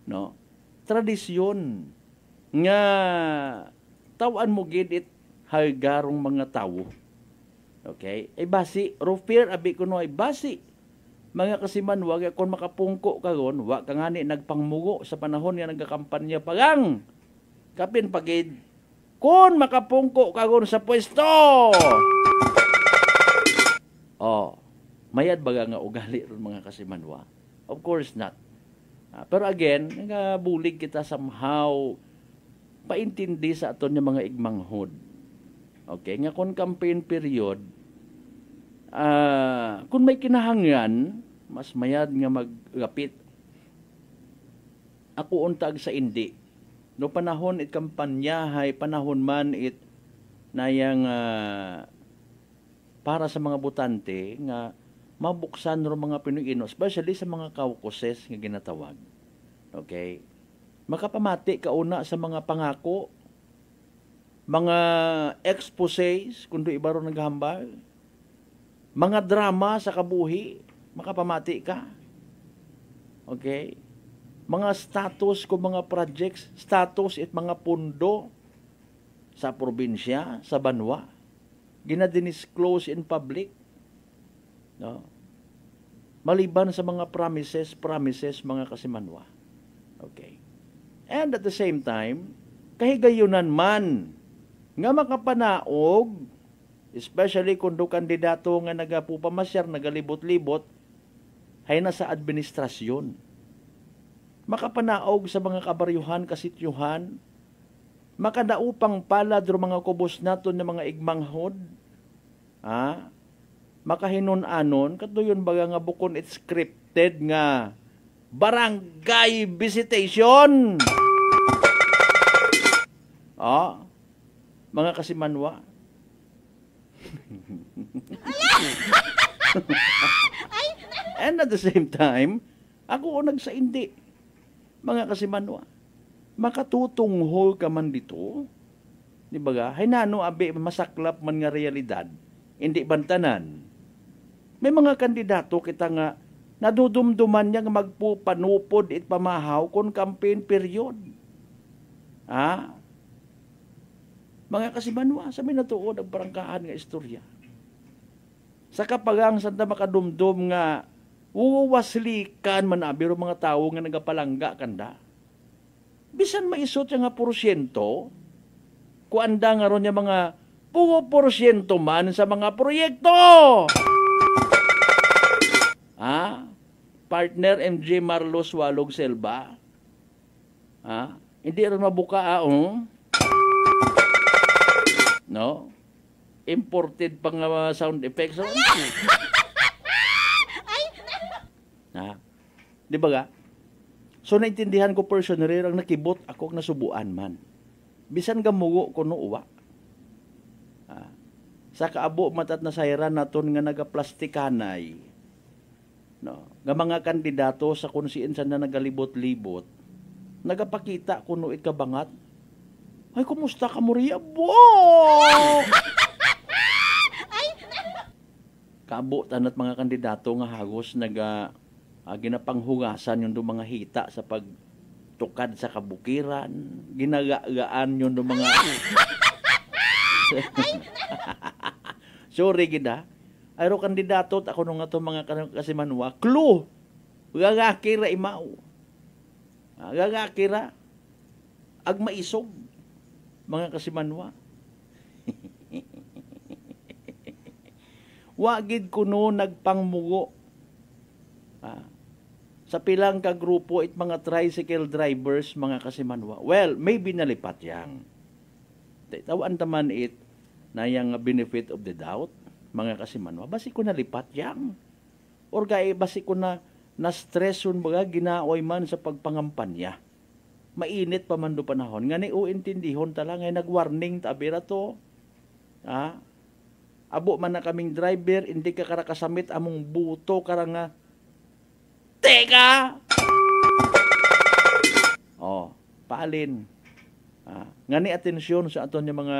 no? Tradisyon nga tawan mo gid it hargarong mga tawo. Okay? Ay basi, Rofier abi ko no ay basi. Mga kasimanwa kon makapungko karon, wa ka ngani nagpangmugo sa panahon nga nagkakampanya pagang. Kapin pagid kon makapungko kagon sa pwesto. Mayad baga nga ugali ron mga kasimanwa? Of course not. Pero again, nagabulig kita somehow paintindi sa aton yung mga igmanghod. Okay, nga kon campaign period, kung may kinahanglan, mas mayad nga maggapit. Ako untag sa indi. No panahon it kampanya hay panahon man it nayang para sa mga butante nga mabuksan ro mga Pinoyino, especially sa mga caucuses nga ginatawag. Okay? Makapamati kauna sa mga pangako, mga exposés kung doon ibaro naghambal, mga drama sa kabuhi, makapamati ka. Okay? Mga status kung mga projects, status at mga pundo sa probinsya, sa banwa, ginadinisclose in public. No? Maliban sa mga promises, mga kasimanwa. Okay. And at the same time, kahigayunan man nga makapanaog, especially kung do kandidato nga nagapupamasyar, nagalibot-libot, hay nasa administrasyon. Makapanaog sa mga kabaryuhan, kasityuhan, makadaupang palad ro mga kubos naton ng mga igmanghod, makahinon-anon, katuyon baga nga bukon it scripted nga barangay visitation. Mga kasimanwa. And at the same time, ako nagsaindi. Mga kasimanwa. Makatutunghol ka man dito. Di ba ga? Haynano abi masaklap man nga realidad. Hindi bantanan. May mga kandidato kita nga nadudumduman niya nga magpupanupod it pamahaw kon campaign period. Mga kasimanwa, sa minatuod ang parangkaan nga istorya. Sa kapagang sanda makadumdum nga uwaslikan man abiro mga tao nga nagapalangga kanda. Bisan maisot nga porsyento, kuanda nga ron niya mga 2% man sa mga proyekto. Partner MJ Marlos Walog Selva. Hindi rin mabuka no? Imported pang sound effects. Di ba ga? So naintindihan ko personally ang nakibot ako nasubuan man. Bisan gamugo ko no uwa. Sa kaabo matat na sayran naton nga nagaplastikanay. No, nga mga kandidato sa konsiensa na nagalibot-libot, nagapakita kuno ikabangat. Ay, kumusta ka, Maria? Kaabo tanat mga kandidato nga hagos ginapanghugasan yung mga hita sa pagtukad sa kabukiran, ginagagaan yung mga sorry gida. Ayro kandidato ako nung ato mga kasimanwa, clue. Gagakira imaw. Gagakira ag maisog mga kasimanwa. Wagid kuno nagpangmugo. Sa pilang ka grupo it mga tricycle drivers mga kasimanwa. Well, maybe nalipat yang. Tawan taman it na yung benefit of the doubt, mga kasimanwa, basi ko nalipat yang. Or gaya, basi ko na stress yun baga, ginaoy man sa pagpangampanya. Mainit pa man do panahon. Nga ni uintindihon tala, ngay nag-warning tabira to. Abo man na kaming driver, hindi ka karakasamit among buto karanga. Teka! Paalin. Nga ni atensyon sa aton yung mga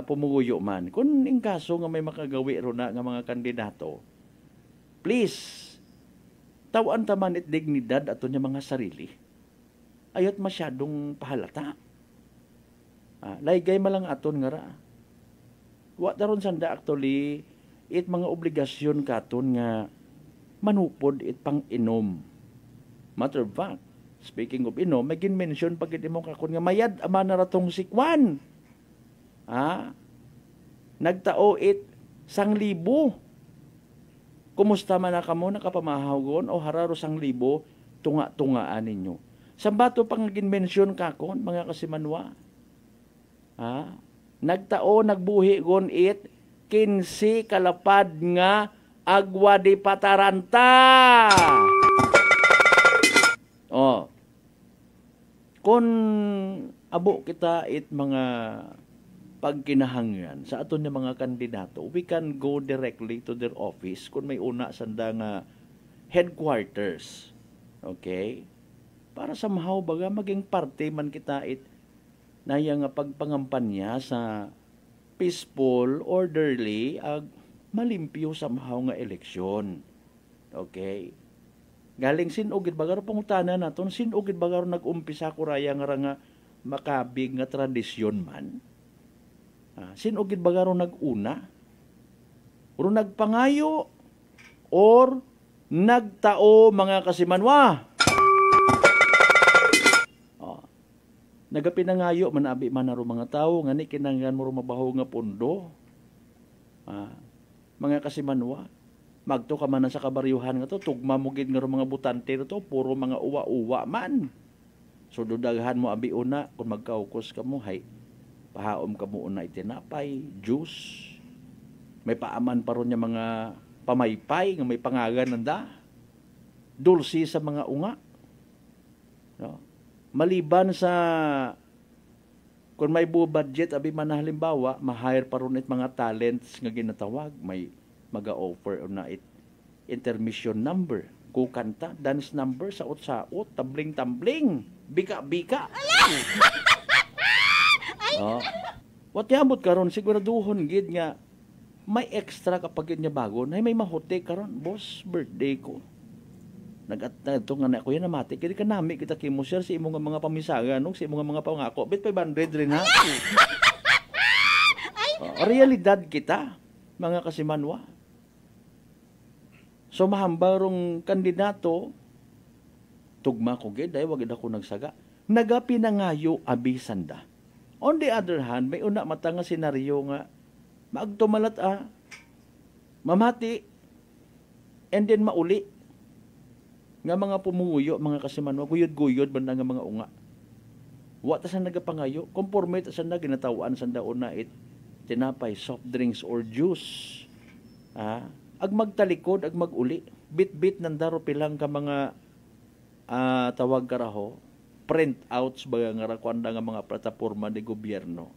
pumuguyo man. Kung in kaso nga may makagawi ro na nga mga kandidato, please, tawan taman it dignidad aton yung mga sarili. Ayot masyadong pahalata. Laygay malang aton nga ra. Wa daron sanda actually, it mga obligasyon katon nga manupod it pang inom. Matter of fact, speaking of inom, may gin-mention pag mo kakon nga mayad ama na ratong sikwan. Nagtao it 1,000. Kumusta man na kamo nakapamahagon o hararo 1,000 tunga-tungaan ninyo. Sambato pang gin-mention kakon mga kasimanwa. Nagtao nagbuhi gon it 15 kalapad nga agwa di pataranta. Kung abo kita it mga pagkinahanglan sa aton nga mga kandidato, we can go directly to their office kung may una sanda nga headquarters. Okay? Para somehow baga maging parte man kita it na yang pagpangampanya sa peaceful, orderly, malimpyo somehow nga eleksyon. Okay? Galing sinugid bagaro pangutana naton, sinugid bagaro nag-umpisa ko raya nga makabig nga tradisyon man. Sinugid bagaro nag-una? O nagpangayo? Or nagtao mga kasimanwa? Nagapinangayo man abi man naro mga tao ngani kinanglan mo mabaho nga pundo. Mga kasimanwa, magto ka man sa kabaryuhan nga to, tugma mo gid nga mga butante to, puro mga uwa-uwa man. So dudaghan mo abi una kung magkaukos ka mo, hay pahaom ka mo una itinapay, juice. May paaman pa ron niya mga pamaypay nga may pangagan nanda. Dulsi sa mga unga. No? Maliban sa Kung may buo budget, abi man na halimbawa, ma-hire pa ron it mga talents nga ginatawag, may mag-offer na it intermission number, kukanta, dance number, saot-saot, tabling-tambling, bika-bika. What yamot karon siguraduhon gid nga may extra kapag yun niya bago na may mahote karon, boss, birthday ko. Nag-ato nga na ako yan namati, kaya ka nami kita kimo sir si imong mga pamisaga, no? Si imong mga pangako, bit 500 rin ha. Realidad kita, mga kasimanwa. So mahambarong kandidato, tugma ko gid, ay wag ako nagsaga. Nagapi na ngayo abisanda. On the other hand, may una mata nga senaryo nga maagtumalat mamati and then mauli nga mga pumuyo, mga kasimanwa, guyod-guyod banda nga mga unga. Wa ta sa nagapangayo, conforme ta sa ginatawaan sa daon na tinapay, soft drinks or juice. Ag magtalikod, ag maguli, bit-bit nandaro pilang ka mga tawag karaho, printouts baga nga rakwanda nga mga plataporma de gobyerno.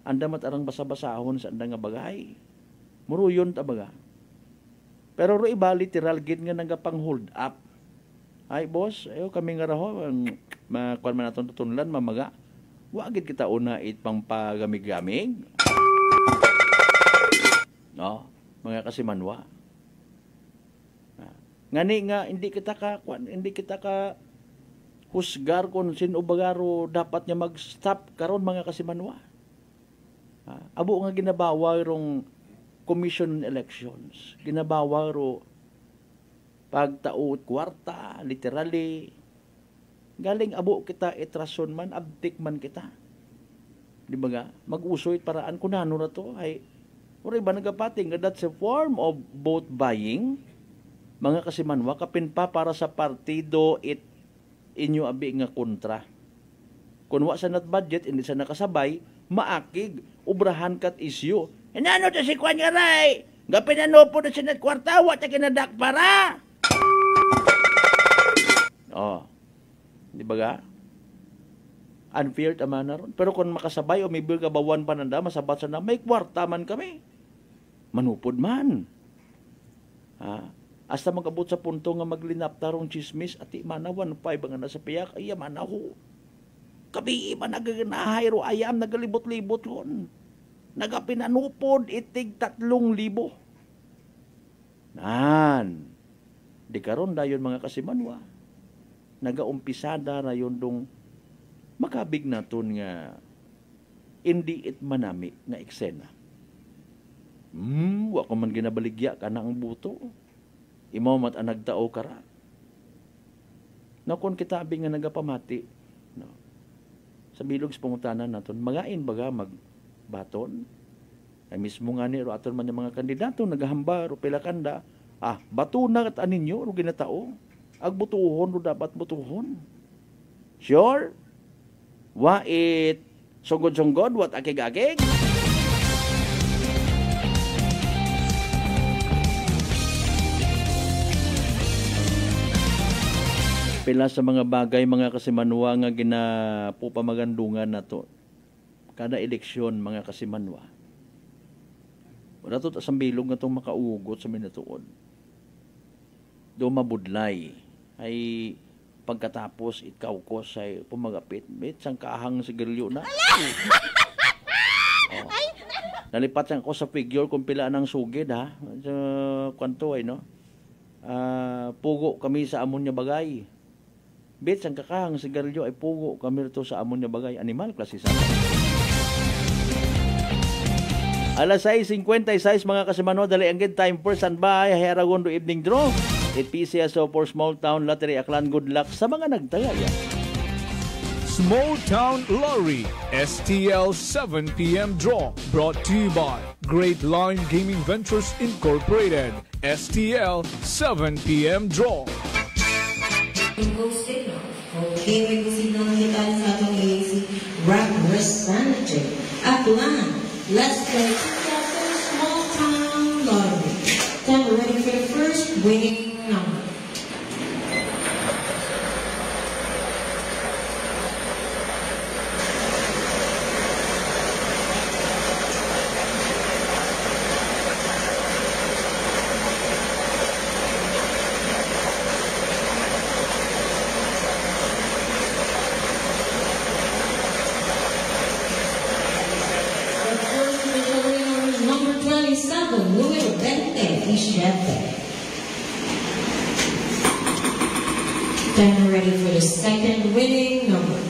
Anda matarang basa-basahon sa anda nga bagay. Muruyon ta baga. Pero ro ibali tiral gid nga nagapang hold up. Ay boss, ayo kami nga raho makuan man naton tutunlan mamaga. Wa gid kita una pang pagamig-gamig. No, mga kasimanwa. Ngani nga hindi kita ka husgar kung sino bagaro dapat niya mag-stop karon mga kasimanwa. Abo nga ginabawa rong commission on elections. Ginabawa ro pagtaot kwarta, literally. Galing abo kita itrason man, abdik man kita. Di ba nga? Mag-usoy paraan kung ano na to ay uri ba nagapating nga that's a form of vote buying? Mga kasimanwa, kapin pa para sa partido inyo abi nga kontra. Kung wa sa not budget, hindi sa nakasabay, maakig, ubrahan kat issue. Ano to si Kwan Garay? Gapin ano po na sinat kwarta, wa ta kinadak para. Di ba ga? Unfair tama na ron. Pero kung makasabay o may bill ka bawan pa nanda, masabat sa na, may kwarta man kami. Manupod man. Hasta magabot sa punto nga maglinap tarong chismis at imanawan pa ibang nasa piyak, ay manaho. Kabi iba nagaganahay ro ayam, nagalibot-libot ron. Nagapinanupod itig 3,000. Nan. Di karon dayon mga kasimanwa. Nagaumpisada na yun dong makabig naton nga hindi it manami nga eksena. Wa ko man ginabaligya ka na ang buto. Imaw mat ang nagtao kara. Na kung kitabi nga nagapamati, no, sa bilog sa pangutanan naton, magain baga magbaton? Ay mismo nga ni aton man yung mga kandidato, nagahamba, ro pilakanda, bato na at aninyo, ro ginatao. Agbutuhon, ro dapat butuhon. Sure? Wait, sugod-sugod, what akig-akig? Pila sa mga bagay, mga kasimanwa nga ginapupamagandungan na to. Kada eleksyon, mga kasimanwa. Wala to sa bilog nga itong makaugot sa minatuod. Do mabudlay. Ay pagkatapos ikaw-kos ay pumagapit. Sang kahang sigarilyo na. Nalipat sang ko sa figure kung pila ng sugid ha. Kwanto ay no. Pugo kami sa amon niya bagay. Bit sang kakahang sigarilyo ay pugo kami rito sa amon niya bagay. Animal klase sa Alas 6:56 mga kasimano, dali ang good time for standby. Heragon do evening draw. It PCSO for Small Town Lottery Aklan. Good luck sa mga nagtagaya. Small Town Lottery STL 7 p.m. draw brought to you by Great Line Gaming Ventures Incorporated. STL 7 p.m. draw. Okay, may signal kita sa atong representative. Aklan, let's play Small Town Lottery. Then we're ready for the first winning number. Then ready for the second winning number.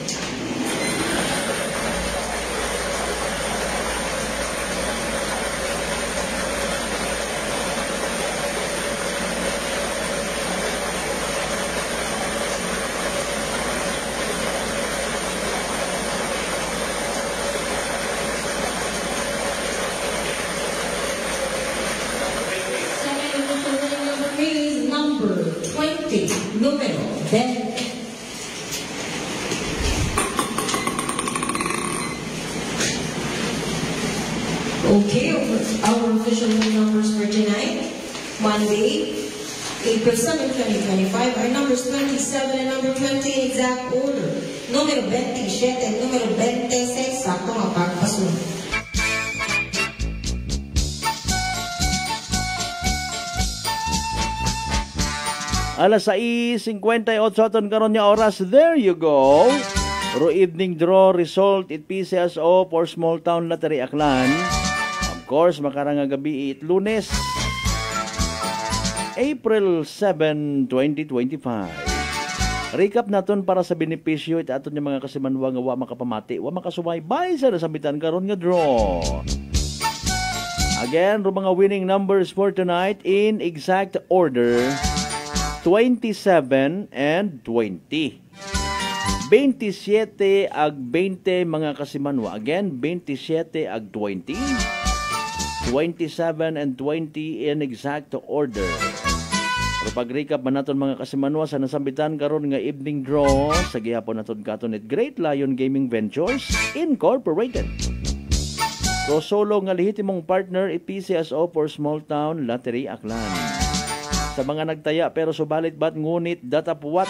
Número 20. Okay, our official numbers for tonight, Monday, April 7, 2025, are numbers 27 and number 20 in exact order. Número 27 and número 26, sakto nga pagpasunod. Alas 6:58 aton karon nga oras. There you go. Ro evening draw result it PCSO for Small Town Lottery Aklan. Of course, makarang nga gabi it Lunes, April 7, 2025. Recap naton para sa benepisyo it aton nga mga kasimanwa nga wa makapamati, wa makasubaybay sa nasambitan karon nga draw. Again, ro mga winning numbers for tonight in exact order. 27 and 20. 27 ag 20 mga kasimanwa. Again, 27 ag 20. 27 and 20 in exact order. Pero pag-recap man naton mga kasimanwa sa nasambitan karon nga evening draw sa gihapon naton katon at Great Lion Gaming Ventures Incorporated. Pro solo nga lehitimong partner PCSO for Small Town Lottery Aklan. Sa mga nagtaya pero subalit bat ngunit datapuwat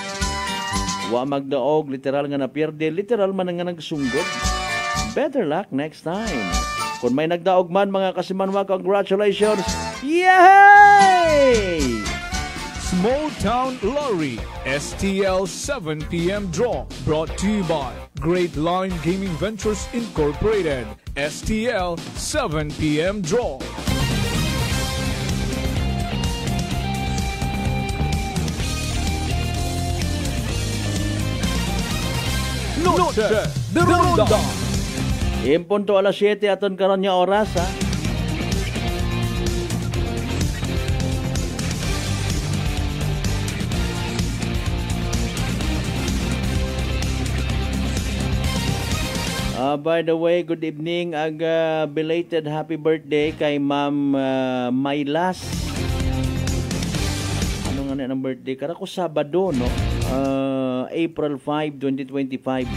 wa magdaog literal nga napierde, literal man nga nagsunggod. Better luck next time. Kung may nagdaog man mga kasimanwa, congratulations. Yay! Small Town Lottery STL 7 p.m. draw brought to you by Great Lion Gaming Ventures Incorporated. STL 7 p.m. draw. Noche de Ronda. Impunto alas 7 aton karon nga oras ha. By the way, good evening ag belated happy birthday kay Ma'am Mylas. Ano nga ang birthday? Kara ko Sabado, no? April 5, 2025.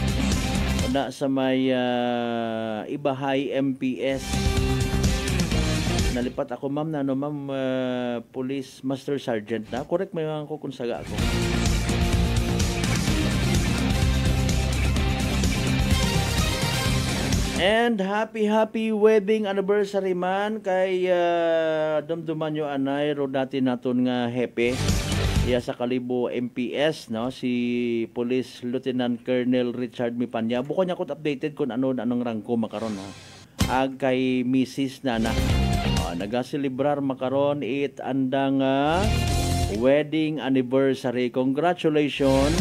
Na sa may Ibahay MPS. Nalipat ako, ma'am, na ano, ma'am, Police Master Sergeant na. Correct mo yung kung saga ako. And happy wedding anniversary man kay dumduman nyo anay ro dati naton nga hepe. Iya sa Kalibo MPS, no, si Police Lieutenant Colonel Richard Mipanya. Buko niya ko updated kung anong rangko makaron, no. Ag kay Mrs. Nana. Nagaselebrar makaron it andang wedding anniversary. Congratulations,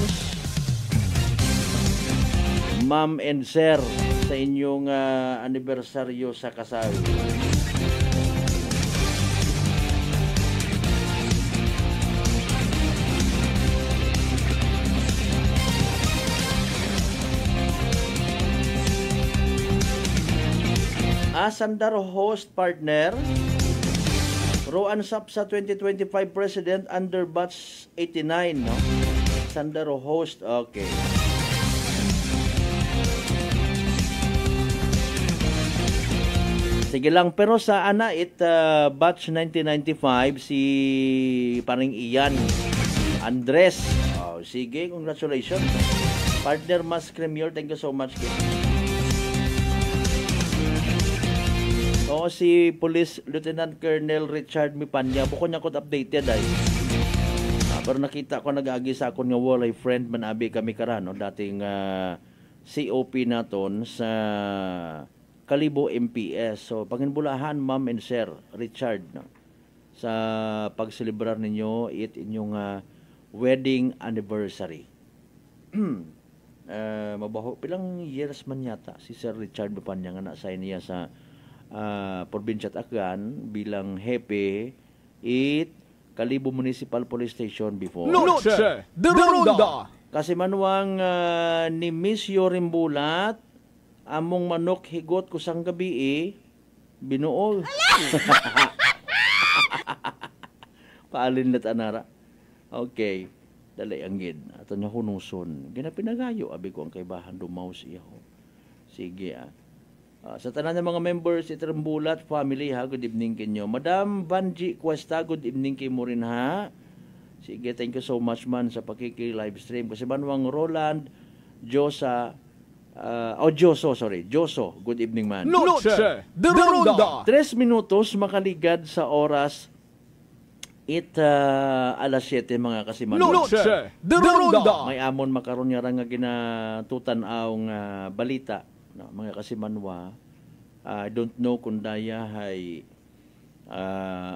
Ma'am and Sir, sa inyong anibersaryo sa kasal. Sandaro host partner Roan Sap sa 2025 President under Batch 89, no? Sandaro host, okay. Sige lang, pero sa Batch 1995 si paring Ian Andres. Oh, sige, congratulations. Partner Mas Cremior, thank you so much. O si Police Lieutenant Colonel Richard Mipanya, buko niya ko updated ay. Pero nakita ko nag-agi sa akon nga walay friend man abi kami karano dating COP naton sa Kalibo MPS. So panginbulahan Ma'am and Sir Richard, no, sa pagselebrar ninyo inyong wedding anniversary. Mabaho pilang years man yata si Sir Richard Bapanya nga na-assign niya sa probinsya at Aklan bilang hepe Kalibo Municipal Police Station before. Noche de Ronda. Kasi manuang ni Miss Yorim Bulat, among manok higot ko sang gabi binuol. Paalin na tanara. Okay. Dali ang gid. Ato niya hunuson. Ginapinagayo. Abi ko ang kaibahan dumaw siya. Sige sa tanan ng mga members, Bulat family ha. Good evening kinyo. Madam Vanji Cuesta, good evening kay mo rin ha. Sige, thank you so much man sa pakiki-live stream. Kasi manuang Roland, Joso, good evening man. Noche de Ronda. 3 minutos makaligad sa oras alas 7 mga kasiman. Noche de Ronda. May amon makaroon nga nga ginatutan ang balita no, mga kasimanwa. I don't know kung daya hay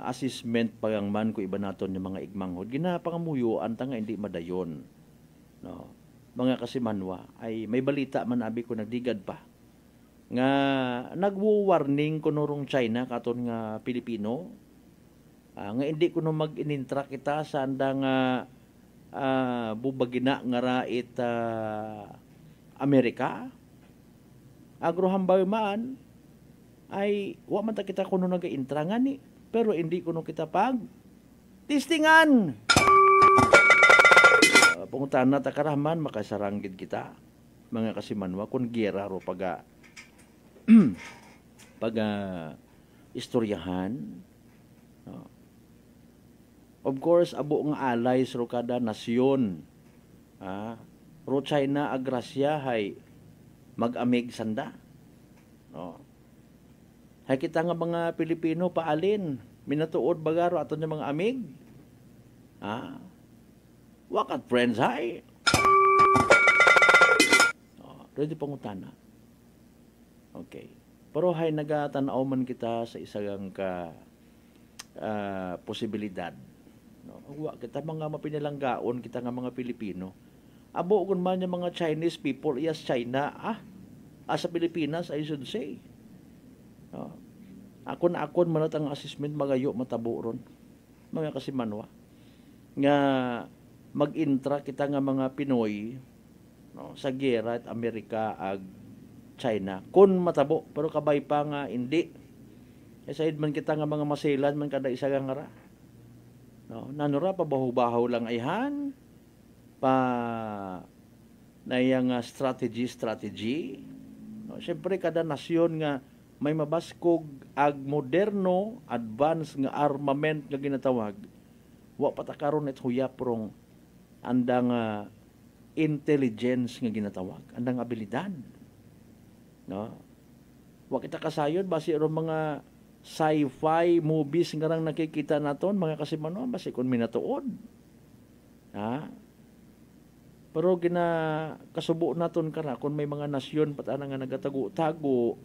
assessment pagang man ko iba naton yung mga igmanghod. Ginapangamuyuan ta nga hindi madayon. No. Mga kasimanwa ay may balita man abi ko nagdigad pa nga nagwo-warning kunurong China katon nga Pilipino nga hindi kuno mag-inintra kita sa andang bubagina nga rait Amerika. Agrohambay man ay wa man ta kita kuno nag-intra nga ni pero hindi kuno kita pag tistingan. Pungutan na takarahman makasaranggid kita mga kasimanwa kung gera ro pag istoryahan. Of course abo nga allies ro kada nasyon. Ro China agrasya hay mag-amig sanda. No. Hay kita nga mga Pilipino paalin minatuod bagaro aton nga mga amig. Wakat friends hay. Ready pangutana. Okay. Pero hay nagatanaw man kita sa isang posibilidad. No? Kita mga mapinalanggaon, kita nga mga Pilipino. Abo kung man yung mga Chinese people, yes, China, sa Pilipinas, I should say. No? Akon manatang assessment magayo matabo ron. Mga kasimanwa. Nga mag-intra kita nga mga Pinoy no, sa gera at Amerika ag China. Kun matabo, pero kabay pa nga hindi. Said man kita nga mga masilan man kada isa nga ra. No, nanura pa bahaw lang ayhan pa nayang strategy. No, syempre kada nasyon nga may mabaskog ag moderno advanced nga armament nga ginatawag. Wa patakaron et huyaprong andang intelligence nga ginatawag, andang abilidad. No? Wa kita kasayod basi ro mga sci-fi movies nga rang nakikita naton mga kasimanwa basi kun minatuod. Pero kasubo naton kara kun may mga nasyon patana nga nagatago-tago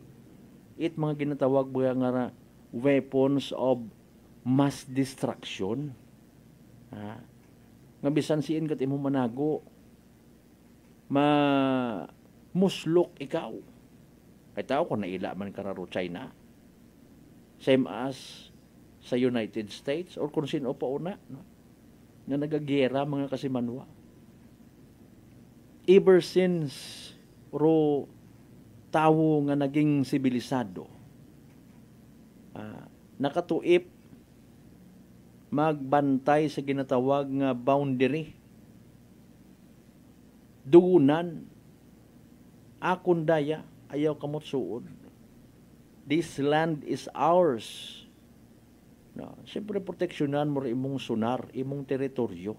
mga ginatawag nga weapons of mass destruction. Nga bisan siin kat imo manago muslok ikaw. Ay tao kung naila man kararo China. Same as sa United States or kung sino pa una no? Nga nagagera mga kasimanwa. Ever since ro tawo nga naging sibilisado nakatuip magbantay sa ginatawag nga boundary dugunan akon daya ayaw kamot suod. This land is ours. No, siyempre proteksyonan mo imong sunar, imong teritoryo.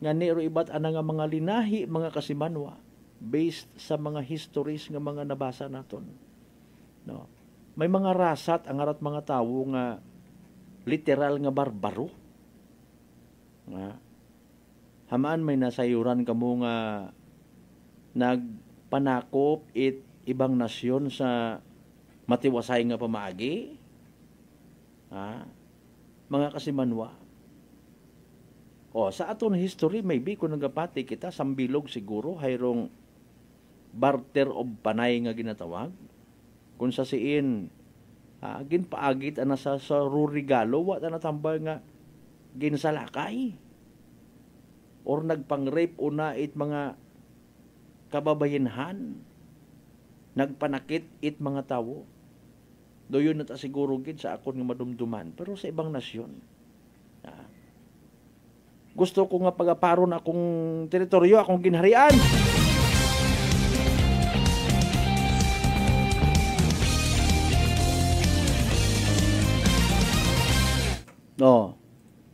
Nga niro iba't ana nga mga linahi, mga kasimanwa, based sa mga histories nga mga nabasa naton. No. May mga rasat ang arat mga tawo nga literal nga barbaro. Hamaan may nasayuran kamo nga nagpanakop ibang nasyon sa matiwasay nga pamaagi. Mga kasimanwa. Sa aton history, maybe kung nagapati kita, sambilog siguro, hayrong barter of panay nga ginatawag. Kung sa siin, ginpaagit ana sa rurigalo, wata na tambal nga ginsalakay. Or nagpang-rape una it mga kababayenhan. Nagpanakit it mga tawo. Doon na ta siguro gid sa akon nga madumduman. Pero sa ibang nasyon, gusto ko nga pagaparon akong teritoryo, akong ginharian.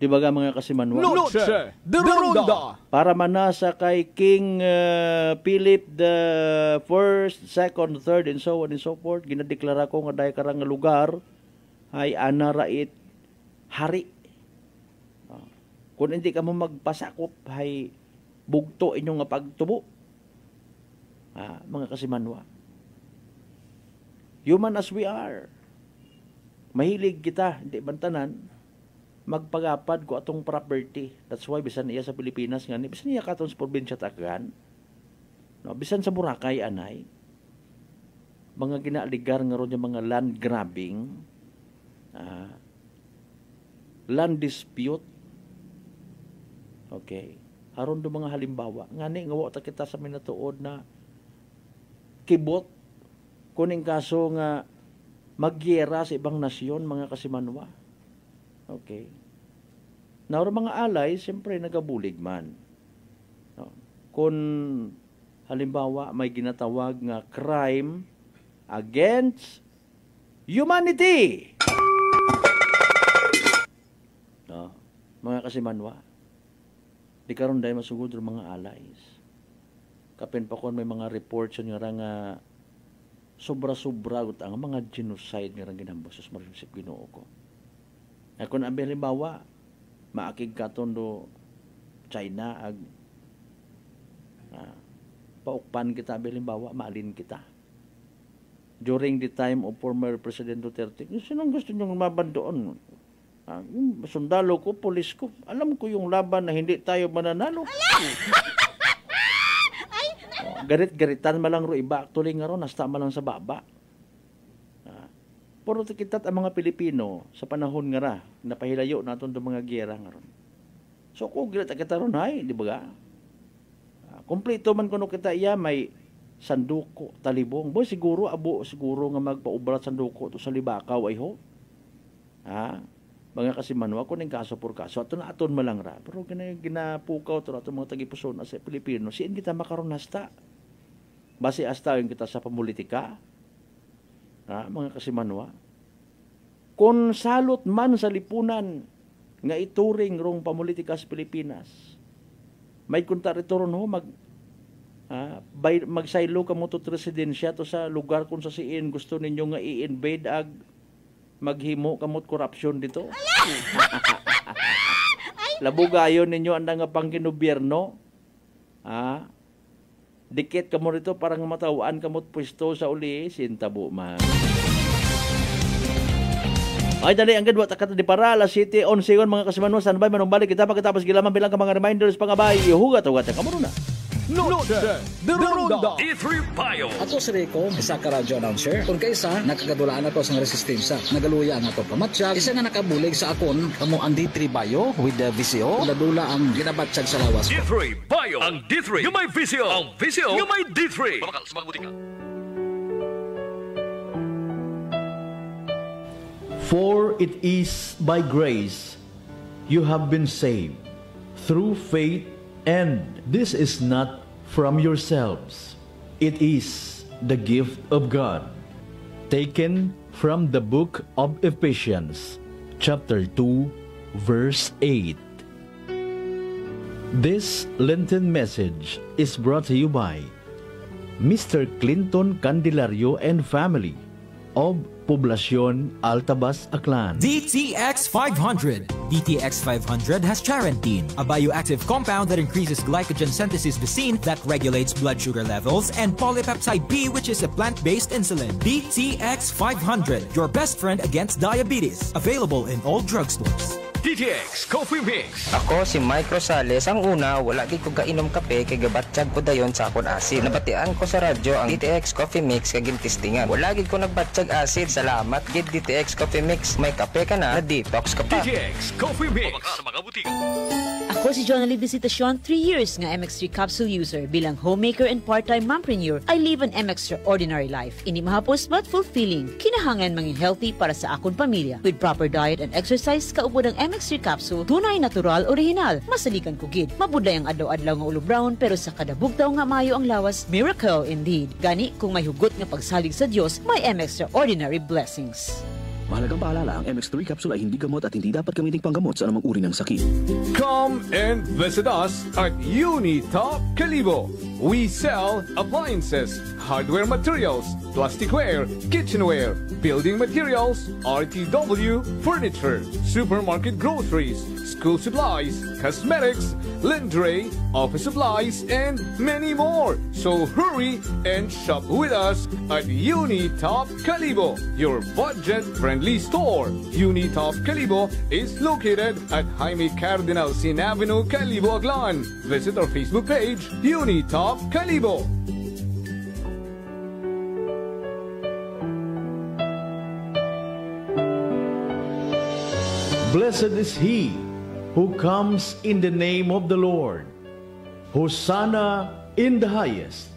Di ba nga mga kasimanwa? Noche de Ronda. Para manasa kay King Philip the First, Second, Third, and so on and so forth. Ginadeklara ko nga dahil karang lugar ay anarait hari. Kung hindi ka mo magpasakop, ay bugto inyong nga pagtubo. Mga kasimanwa. Human as we are. Mahilig kita, hindi bantanan, magpagapad ko atong property. That's why bisan iya sa Pilipinas nga, bisan iya katong sa probinsya Tacloban, bisan sa Boracay anay, mga ginaaligar nga ron yung mga land grabbing, land dispute. Okay. Haron do mga halimbawa. Ngani nga wa kita sa minatuod na kibot kuning kaso nga magyera sa ibang nasyon, mga kasimanwa. Okay. Now, mga alay, siyempre nagabulig man. Kung halimbawa may ginatawag nga crime against humanity. Mga kasimanwa, di karon dahil masugod ng mga alays. Kapin pa kon may mga reports nga nga sobra-sobra ang mga genocide nga ginambos sa marisip Ginoo ko. Kung ang halimbawa, maakig katon do China ag paukpan kita halimbawa, maalin kita. During the time of former President Duterte, sinong gusto niyong maban doon? Sundalo ko, polis ko. Alam ko yung laban na hindi tayo mananalo. Garit-garitan malang ro iba. Actually nga ron, nasta malang sa baba. Pero kitat ang mga Pilipino sa panahon nga ra, napahilayo naton do mga giyera nga ron. So kung gila kita ron ay, di ba ga? Kompleto man kuno kita iya, may sanduko, talibong. Boy, siguro nga magpaubrat sanduko to sa Libakaw ay ho. Mga kasimanwa ko ning kaso por kaso. Ato na aton malang ra. Pero ginapukaw to ato mga tagipuson sa Pilipino. Siin kita makaron hasta. Base hasta yung kita sa pamulitika. Mga kasimanwa. Kung salot man sa lipunan nga ituring rong pamulitika sa Pilipinas, may kuntaritoron ho magsaylo ka mo to residensya to sa lugar kung sa siin gusto ninyo nga i-invade ag maghimo kamot korupsyon dito. Labugayon ninyo ang nga pangginobierno. Dikit kamo rito parang matawaan kamot pwesto sa uli, sintabo man. Ay dali ang gadwa takat di para alas 7:11 mga kasimanwa sanbay manumbalik kita pagkatapos gilaman bilang ka mga reminders pangabay hugat-hugat ka na. Noche de Ronda. D3 Bio. Ako si Rico, isa ka radio announcer. Kung kaisa, nakagadulaan ako sa resistensya. Nagaluya ang ako pamatsyag. Isa nga nakabulig sa akon, kamo ang D3 Bio with the VCO. Nadula ang ginabatsyag sa lawas ko. D3 Bio. Ang D3, yung may VCO. Ang VCO, yung may D3. Pamakal, sumagbuti ka. For it is by grace you have been saved through faith, and this is not from yourselves. It is the gift of God. Taken from the book of Ephesians, chapter 2, verse 8. This Lenten message is brought to you by Mr. Clinton Candelario and family of Poblacion Altabas, Aklan. DTX 500. DTX 500 has charantine, a bioactive compound that increases glycogen synthesis vacine that regulates blood sugar levels, and polypeptide B, which is a plant-based insulin. DTX 500, your best friend against diabetes. Available in all drugstores. DTX Coffee Mix. Ako si Mike Rosales. Ang una, wala di ko gainom kape kay gabatsyag ko dayon sa akon asid. Nabatian ko sa radyo ang DTX Coffee Mix kay gintistingan. Wala gid ko nagbatsyag asid. Salamat gid DTX Coffee Mix. May kape ka na detox ka pa. DTX Coffee Mix. Sa mga butika. Ako si Jonali Visitacion, 3 years nga MX3 capsule user. Bilang homemaker and part-time mompreneur, I live an extraordinary life. Ini mahapos but fulfilling. Kinahangan mangin healthy para sa akon pamilya. With proper diet and exercise, kaupod ang MX3 capsule, tunay, natural, original. Masalikan ko gid. Mabuday ang adlaw-adlaw nga ulo brown, pero sa kada bugtaw nga mayo ang lawas, miracle indeed. Gani, kung may hugot nga pagsalig sa Dios, may extraordinary blessings. Mahalagang paalala, ang MX3 capsule ay hindi gamot at hindi dapat gamiting panggamot sa anumang uri ng sakit. Come and visit us at Unitop Calibo. We sell appliances, hardware materials, plasticware, kitchenware, building materials, RTW, furniture, supermarket groceries, school supplies, cosmetics, lingerie, office supplies, and many more. So hurry and shop with us at Unitop Calibo, your budget-friendly store. Unitop Calibo is located at Jaime Cardinal Sin Avenue, Calibo, Aklan. Visit our Facebook page, Unitop Calibo. Blessed is he who comes in the name of the Lord. Hosanna in the highest.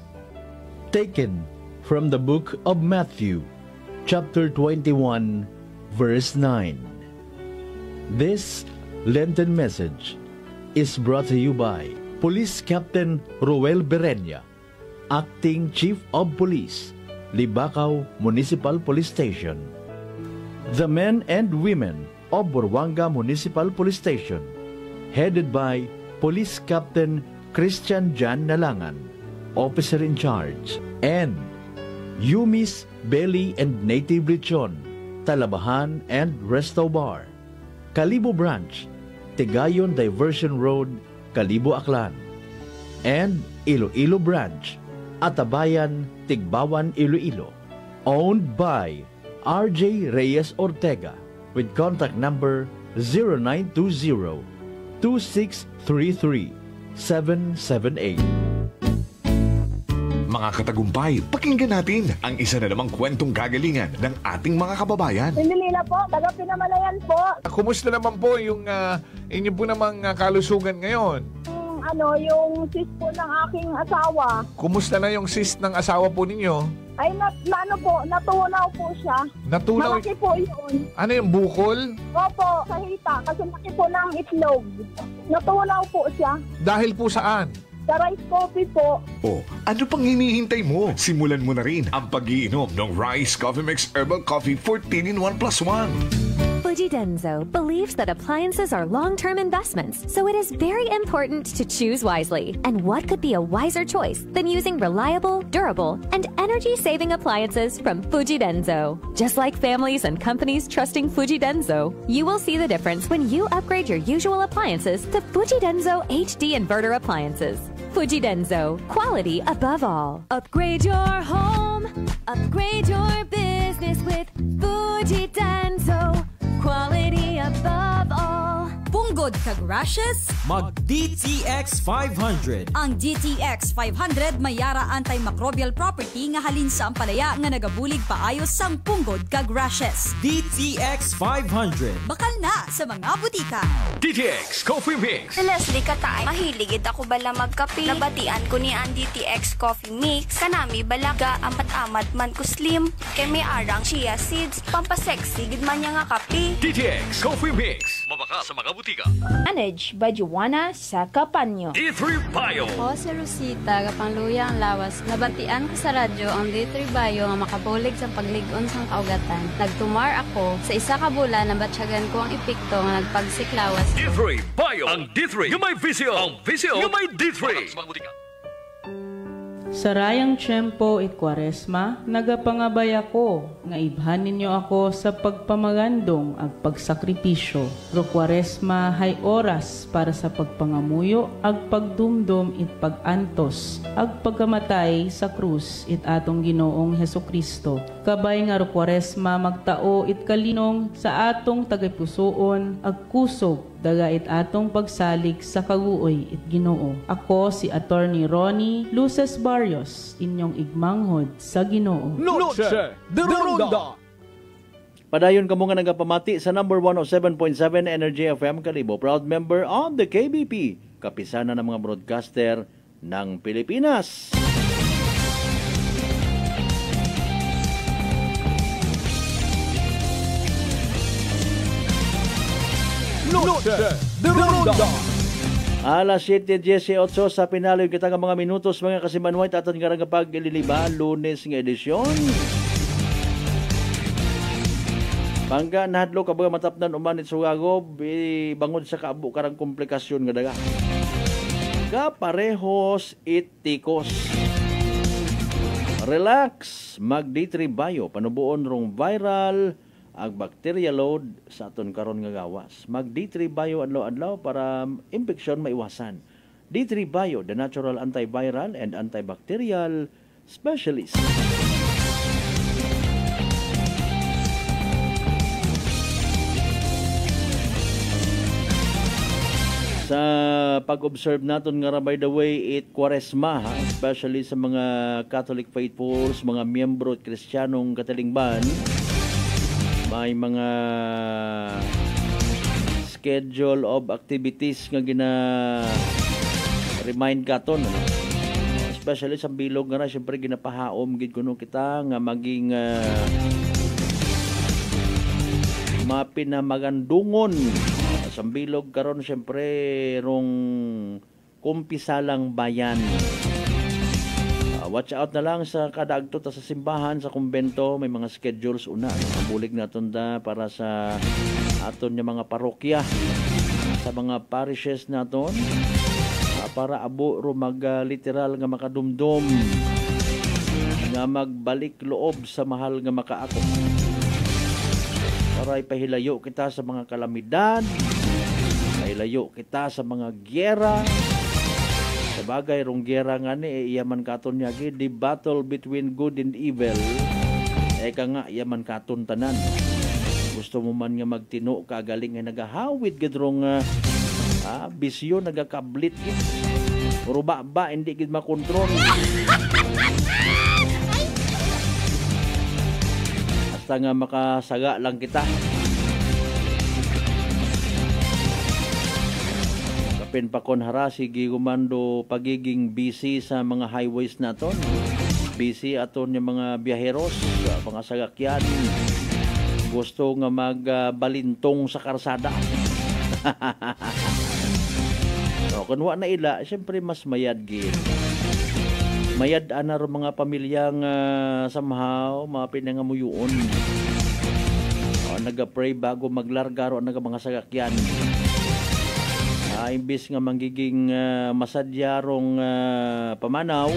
Taken from the book of Matthew, chapter 21, verse 9. This Lenten message is brought to you by Police Captain Roel Berenya, Acting Chief of Police, Libacao Municipal Police Station. The men and women of Buruanga Municipal Police Station, headed by Police Captain Christian Jan Nalangan, Officer in Charge, and Yumis Belly and Native Lechon, Talabahan and Resto Bar, Calibo Branch, Tigayon Diversion Road, Calibo Aklan, and Iloilo Branch, Atabayan, Tigbawan, Iloilo, owned by RJ Reyes Ortega, with contact number 0920-2633-778. Mga katagumpay, pakinggan natin ang isa na namang kwentong kagalingan ng ating mga kababayan. Pindilila po, taga Pinamalayan po. Kumusta naman po yung inyo po namang kalusugan ngayon? Yung cyst po ng aking asawa. Kumusta na yung cyst ng asawa po ninyo? Ay, natunaw po siya. Natunaw? Malaki po yun. Ano yung bukol? Opo, sa hita. Kasi laki po ng itlog. Natunaw po siya. Dahil po saan? Sa rice coffee po. Oh, ano pang hinihintay mo? Simulan mo na rin ang pag-iinom ng Rice Coffee Mix Herbal Coffee 14 in 1 plus 1. Fuji Denso believes that appliances are long-term investments, so it is very important to choose wisely. And what could be a wiser choice than using reliable, durable, and energy-saving appliances from Fuji Denso? Just like families and companies trusting Fuji Denso, you will see the difference when you upgrade your usual appliances to Fuji Denso HD inverter appliances. Fuji Denso, quality above all. Upgrade your home, upgrade your business with Fuji Denso. Quality above all. Punggod kag rashes? Mag DTX 500. Ang DTX 500 may yara antimicrobial property nga halin sa ampalaya nga nagabulig paayos sang punggod kag rashes. DTX 500. Bakal na sa mga butika. DTX Coffee Mix. Si Leslie Katay, mahiligid ako bala magkape. Nabatian ko ni ang DTX Coffee Mix. Kanami balaga amat-amat man ko slim. Kay may arang chia seeds. Pampasexy gid man niya nga kape. DTX Coffee Mix. Mabaka sa mga butika. Managed by Juana Sacapanyo. D3 Bio. Ako si Rosita, kapangluya ang lawas. Nabatian ko sa radyo ang D3 Bio nga makabulig sa pagligon sang kaugatan. Nagtumar ako sa isa ka bulan na batsyagan ko ang epekto nga nagpagsiklawas. D3 Bio. Ang D3 yung may visio. Ang visio yung may D3. Sarayang tiyempo it Kwaresma, nagapangabay ako, nga ibhan ninyo ako sa pagpamagandong ag pagsakripisyo. Ro Kwaresma hay oras para sa pagpangamuyo ag pagdumdum it pagantos, ag pagkamatay sa krus it atong Ginoong Hesukristo. Kabay nga ro Kwaresma magtao it kalinong sa atong tagapusoon ag kusog daga it atong pagsalig sa kaguoy it Ginoo. Ako si Attorney Ronnie Luces Barrios, inyong igmanghod sa Ginoo. Noche de Ronda. Padayon kamo nga nagapamati sa number 107.7 Energy FM Kalibo, proud member on the KBP, kapisana ng mga broadcaster ng Pilipinas. Noche de Ronda. Alas 7:18 sa pinaloy kita nga mga minutos mga kasimanway aton nga nga pag-ililiba Lunes nga edisyon. Pangga nahadlo ka ba matapnan umanit sugagob bangod sa kaabo karang komplikasyon nga daga. Kaparehos itikos. Relax, magditribayo panubuon rong viral ag bacteria load sa aton karon nga gawas. Mag D3 Bio adlaw-adlaw para infection maiwasan. D3 Bio, the natural antiviral and antibacterial specialist. Sa pag-observe naton nga by the way it Kwaresma, especially sa mga Catholic faithfuls, mga miyembro at Kristiyanong katilingban, may mga schedule of activities nga remind katon, ano? Especially sa bilog nga na syempre ginapahaom gid kuno kita nga maging mapinamagandungon sa bilog karon syempre rong kumpisalang bayan. Watch out na lang sa kada agto ta sa simbahan, sa kumbento, may mga schedules una. Bulig naton da para sa aton nga mga parokya, sa mga parishes naton, para abo ro literal nga makadumdum, nga magbalik loob sa mahal nga makaako. Para ipahilayo kita sa mga kalamidad, ipahilayo kita sa mga gyera. Sabagay, rong gera nga ni, iyaman katon niya, the battle between good and evil, eka nga, iyaman katon tanan. Gusto mo man nga magtino, kagaling nga nagahawid, gadrong bisyo, nagakablit, puro ba, hindi gid makontrol. Basta nga makasaga lang kita. Pakon harasi gigumando pagiging busy sa mga highways naton, busy aton yung mga biyaheros, mga sagakyan, gusto nga magbalintong sa karsada. So, kunwa na ila, siyempre mas mayad gid. Mayad ana ro mga pamilyang somehow mga pinangamuyuon. Naga-pray bago maglarga ro naga mga sagakyan. Imbis nga manggiging masadyarong pamanaw,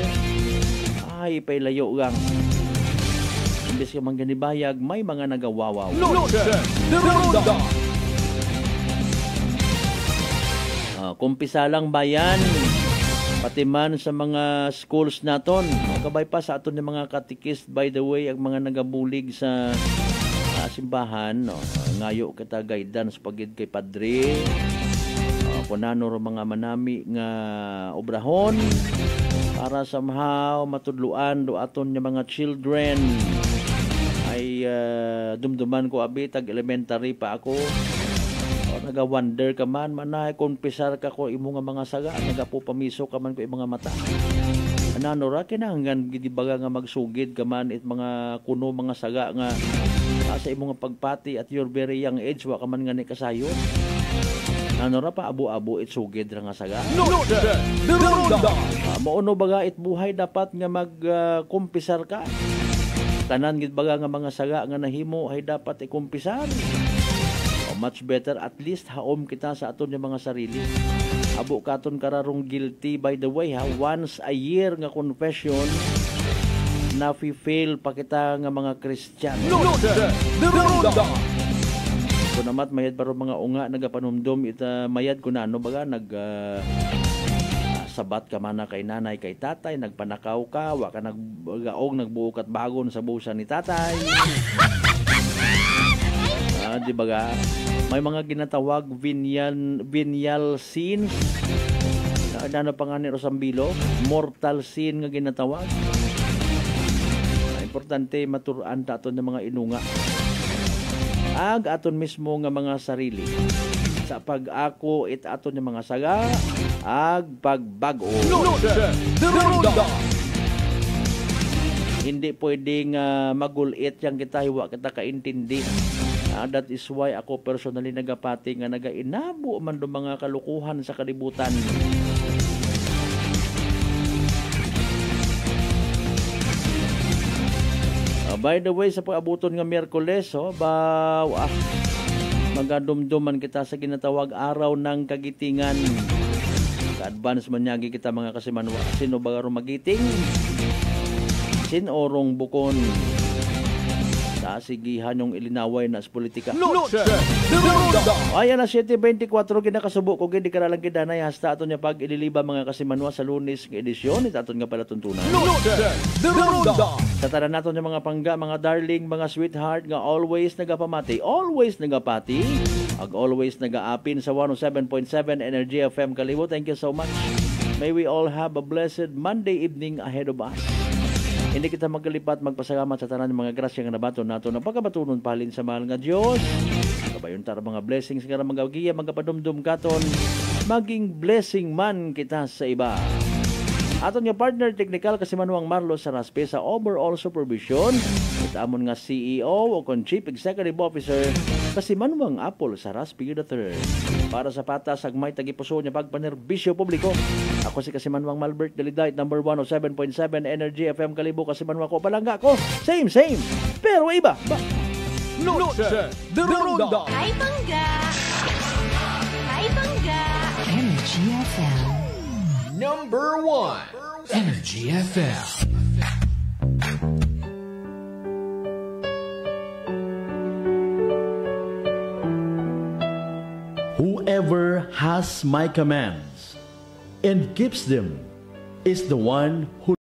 ay pailayo gang. Imbis nga mangganibayag, may mga nagawawaw. Noche de Ronda. Kumpisalang bayan, pati man sa mga schools naton. Kabay pa sa aton ng mga katikist, by the way, ang mga nagabulig sa simbahan, ngayo kita guidance pagid kay Padre. Kunano ro mga manami nga obrahon para somehow matudluan do aton nga mga children ay dumduman ko abi tag elementary pa ako naga-wonder ka man manay kumpisar ka ko imo nga mga saga nagapo pamiso ka man ko imong mga mata anano ra kinahanglan gid baga nga magsugid ka man it mga kuno mga saga nga sa imong pagpati at your very young age wa ka man nga ni kasayon. Ano ra pa abo-abo itsugid ra nga saga. Noche de Ronda. Mauno baga it buhay dapat nga magkumpisar ka. Tanan gid baga nga mga saga nga nahimo ay dapat ikumpisar. Much better at least haom kita sa aton yung mga sarili. Abo katon kararong guilty. By the way ha, once a year nga confession na fail pa kita nga mga Kristiyano. Kung namat mayad para mga unga nagapanumdum ita mayad ko na ano baga sabat ka man na kay nanay kay tatay, nagpanakaw ka, wa ka naggaong nagbuok at bagon sa busa ni tatay. Di ba ga? May mga ginatawag venial sin. Ano pa nga ni Rosambilo? Mortal sin nga ginatawag. Importante maturuan ta aton ng mga inunga. Ag aton mismo nga mga sarili. Sa pag-ako it aton ng mga saga, ag pagbago. Hindi pwedeng magulit yang kita hiwa kita kaintindi. That is why ako personally nagapati nga nagainabo man do mga kalukuhan sa kalibutan. By the way, sa pag-abuton nga Miyerkules, magadumduman kita sa ginatawag araw ng kagitingan. Ka-advance man nyagi kita mga kasimanwa. Sino ba garo magiting? Sinorong bukon. Sigihan yung ilinaway na sa politika. Ayan na 7:24 kinakasubo ko gindi karalang kidanay hasta aton niya pag ililiba mga kasimanwa sa Lunes nga edisyon ita aton nga pala tuntunan. Sa tanan naton yung mga pangga, mga darling, mga sweetheart nga always nagapamati, always nagapati, ag always nagaapin sa 107.7 Energy FM Kalibo. Thank you so much. May we all have a blessed Monday evening ahead of us. Hindi kita magkalipat, magpasalamat sa tanan ng mga grasya nga nabaton nato ng pagkabatunon palin sa mahal nga Diyos. Kabayon tara mga blessings nga magagiya, magapadumdum katon, maging blessing man kita sa iba. Aton nga partner technical kasi Manuang Marlos Saraspe sa overall supervision. Kita amon nga CEO o kon Chief Executive Officer kasi Manuang Apple Saraspe III. Para sa patas agmay tagipuso niya pagpanerbisyo publiko. Ako si kasi Manuang Malbert Deliday, number 107.7 Energy FM Kalibo. Kasi Manuang ko palangga ko. Same, pero iba. Noche de Ronda. Hi, Bangga! Hi, Bangga! Energy FM. Number 1, Energy FM. Whoever has my commands and keeps them is the one who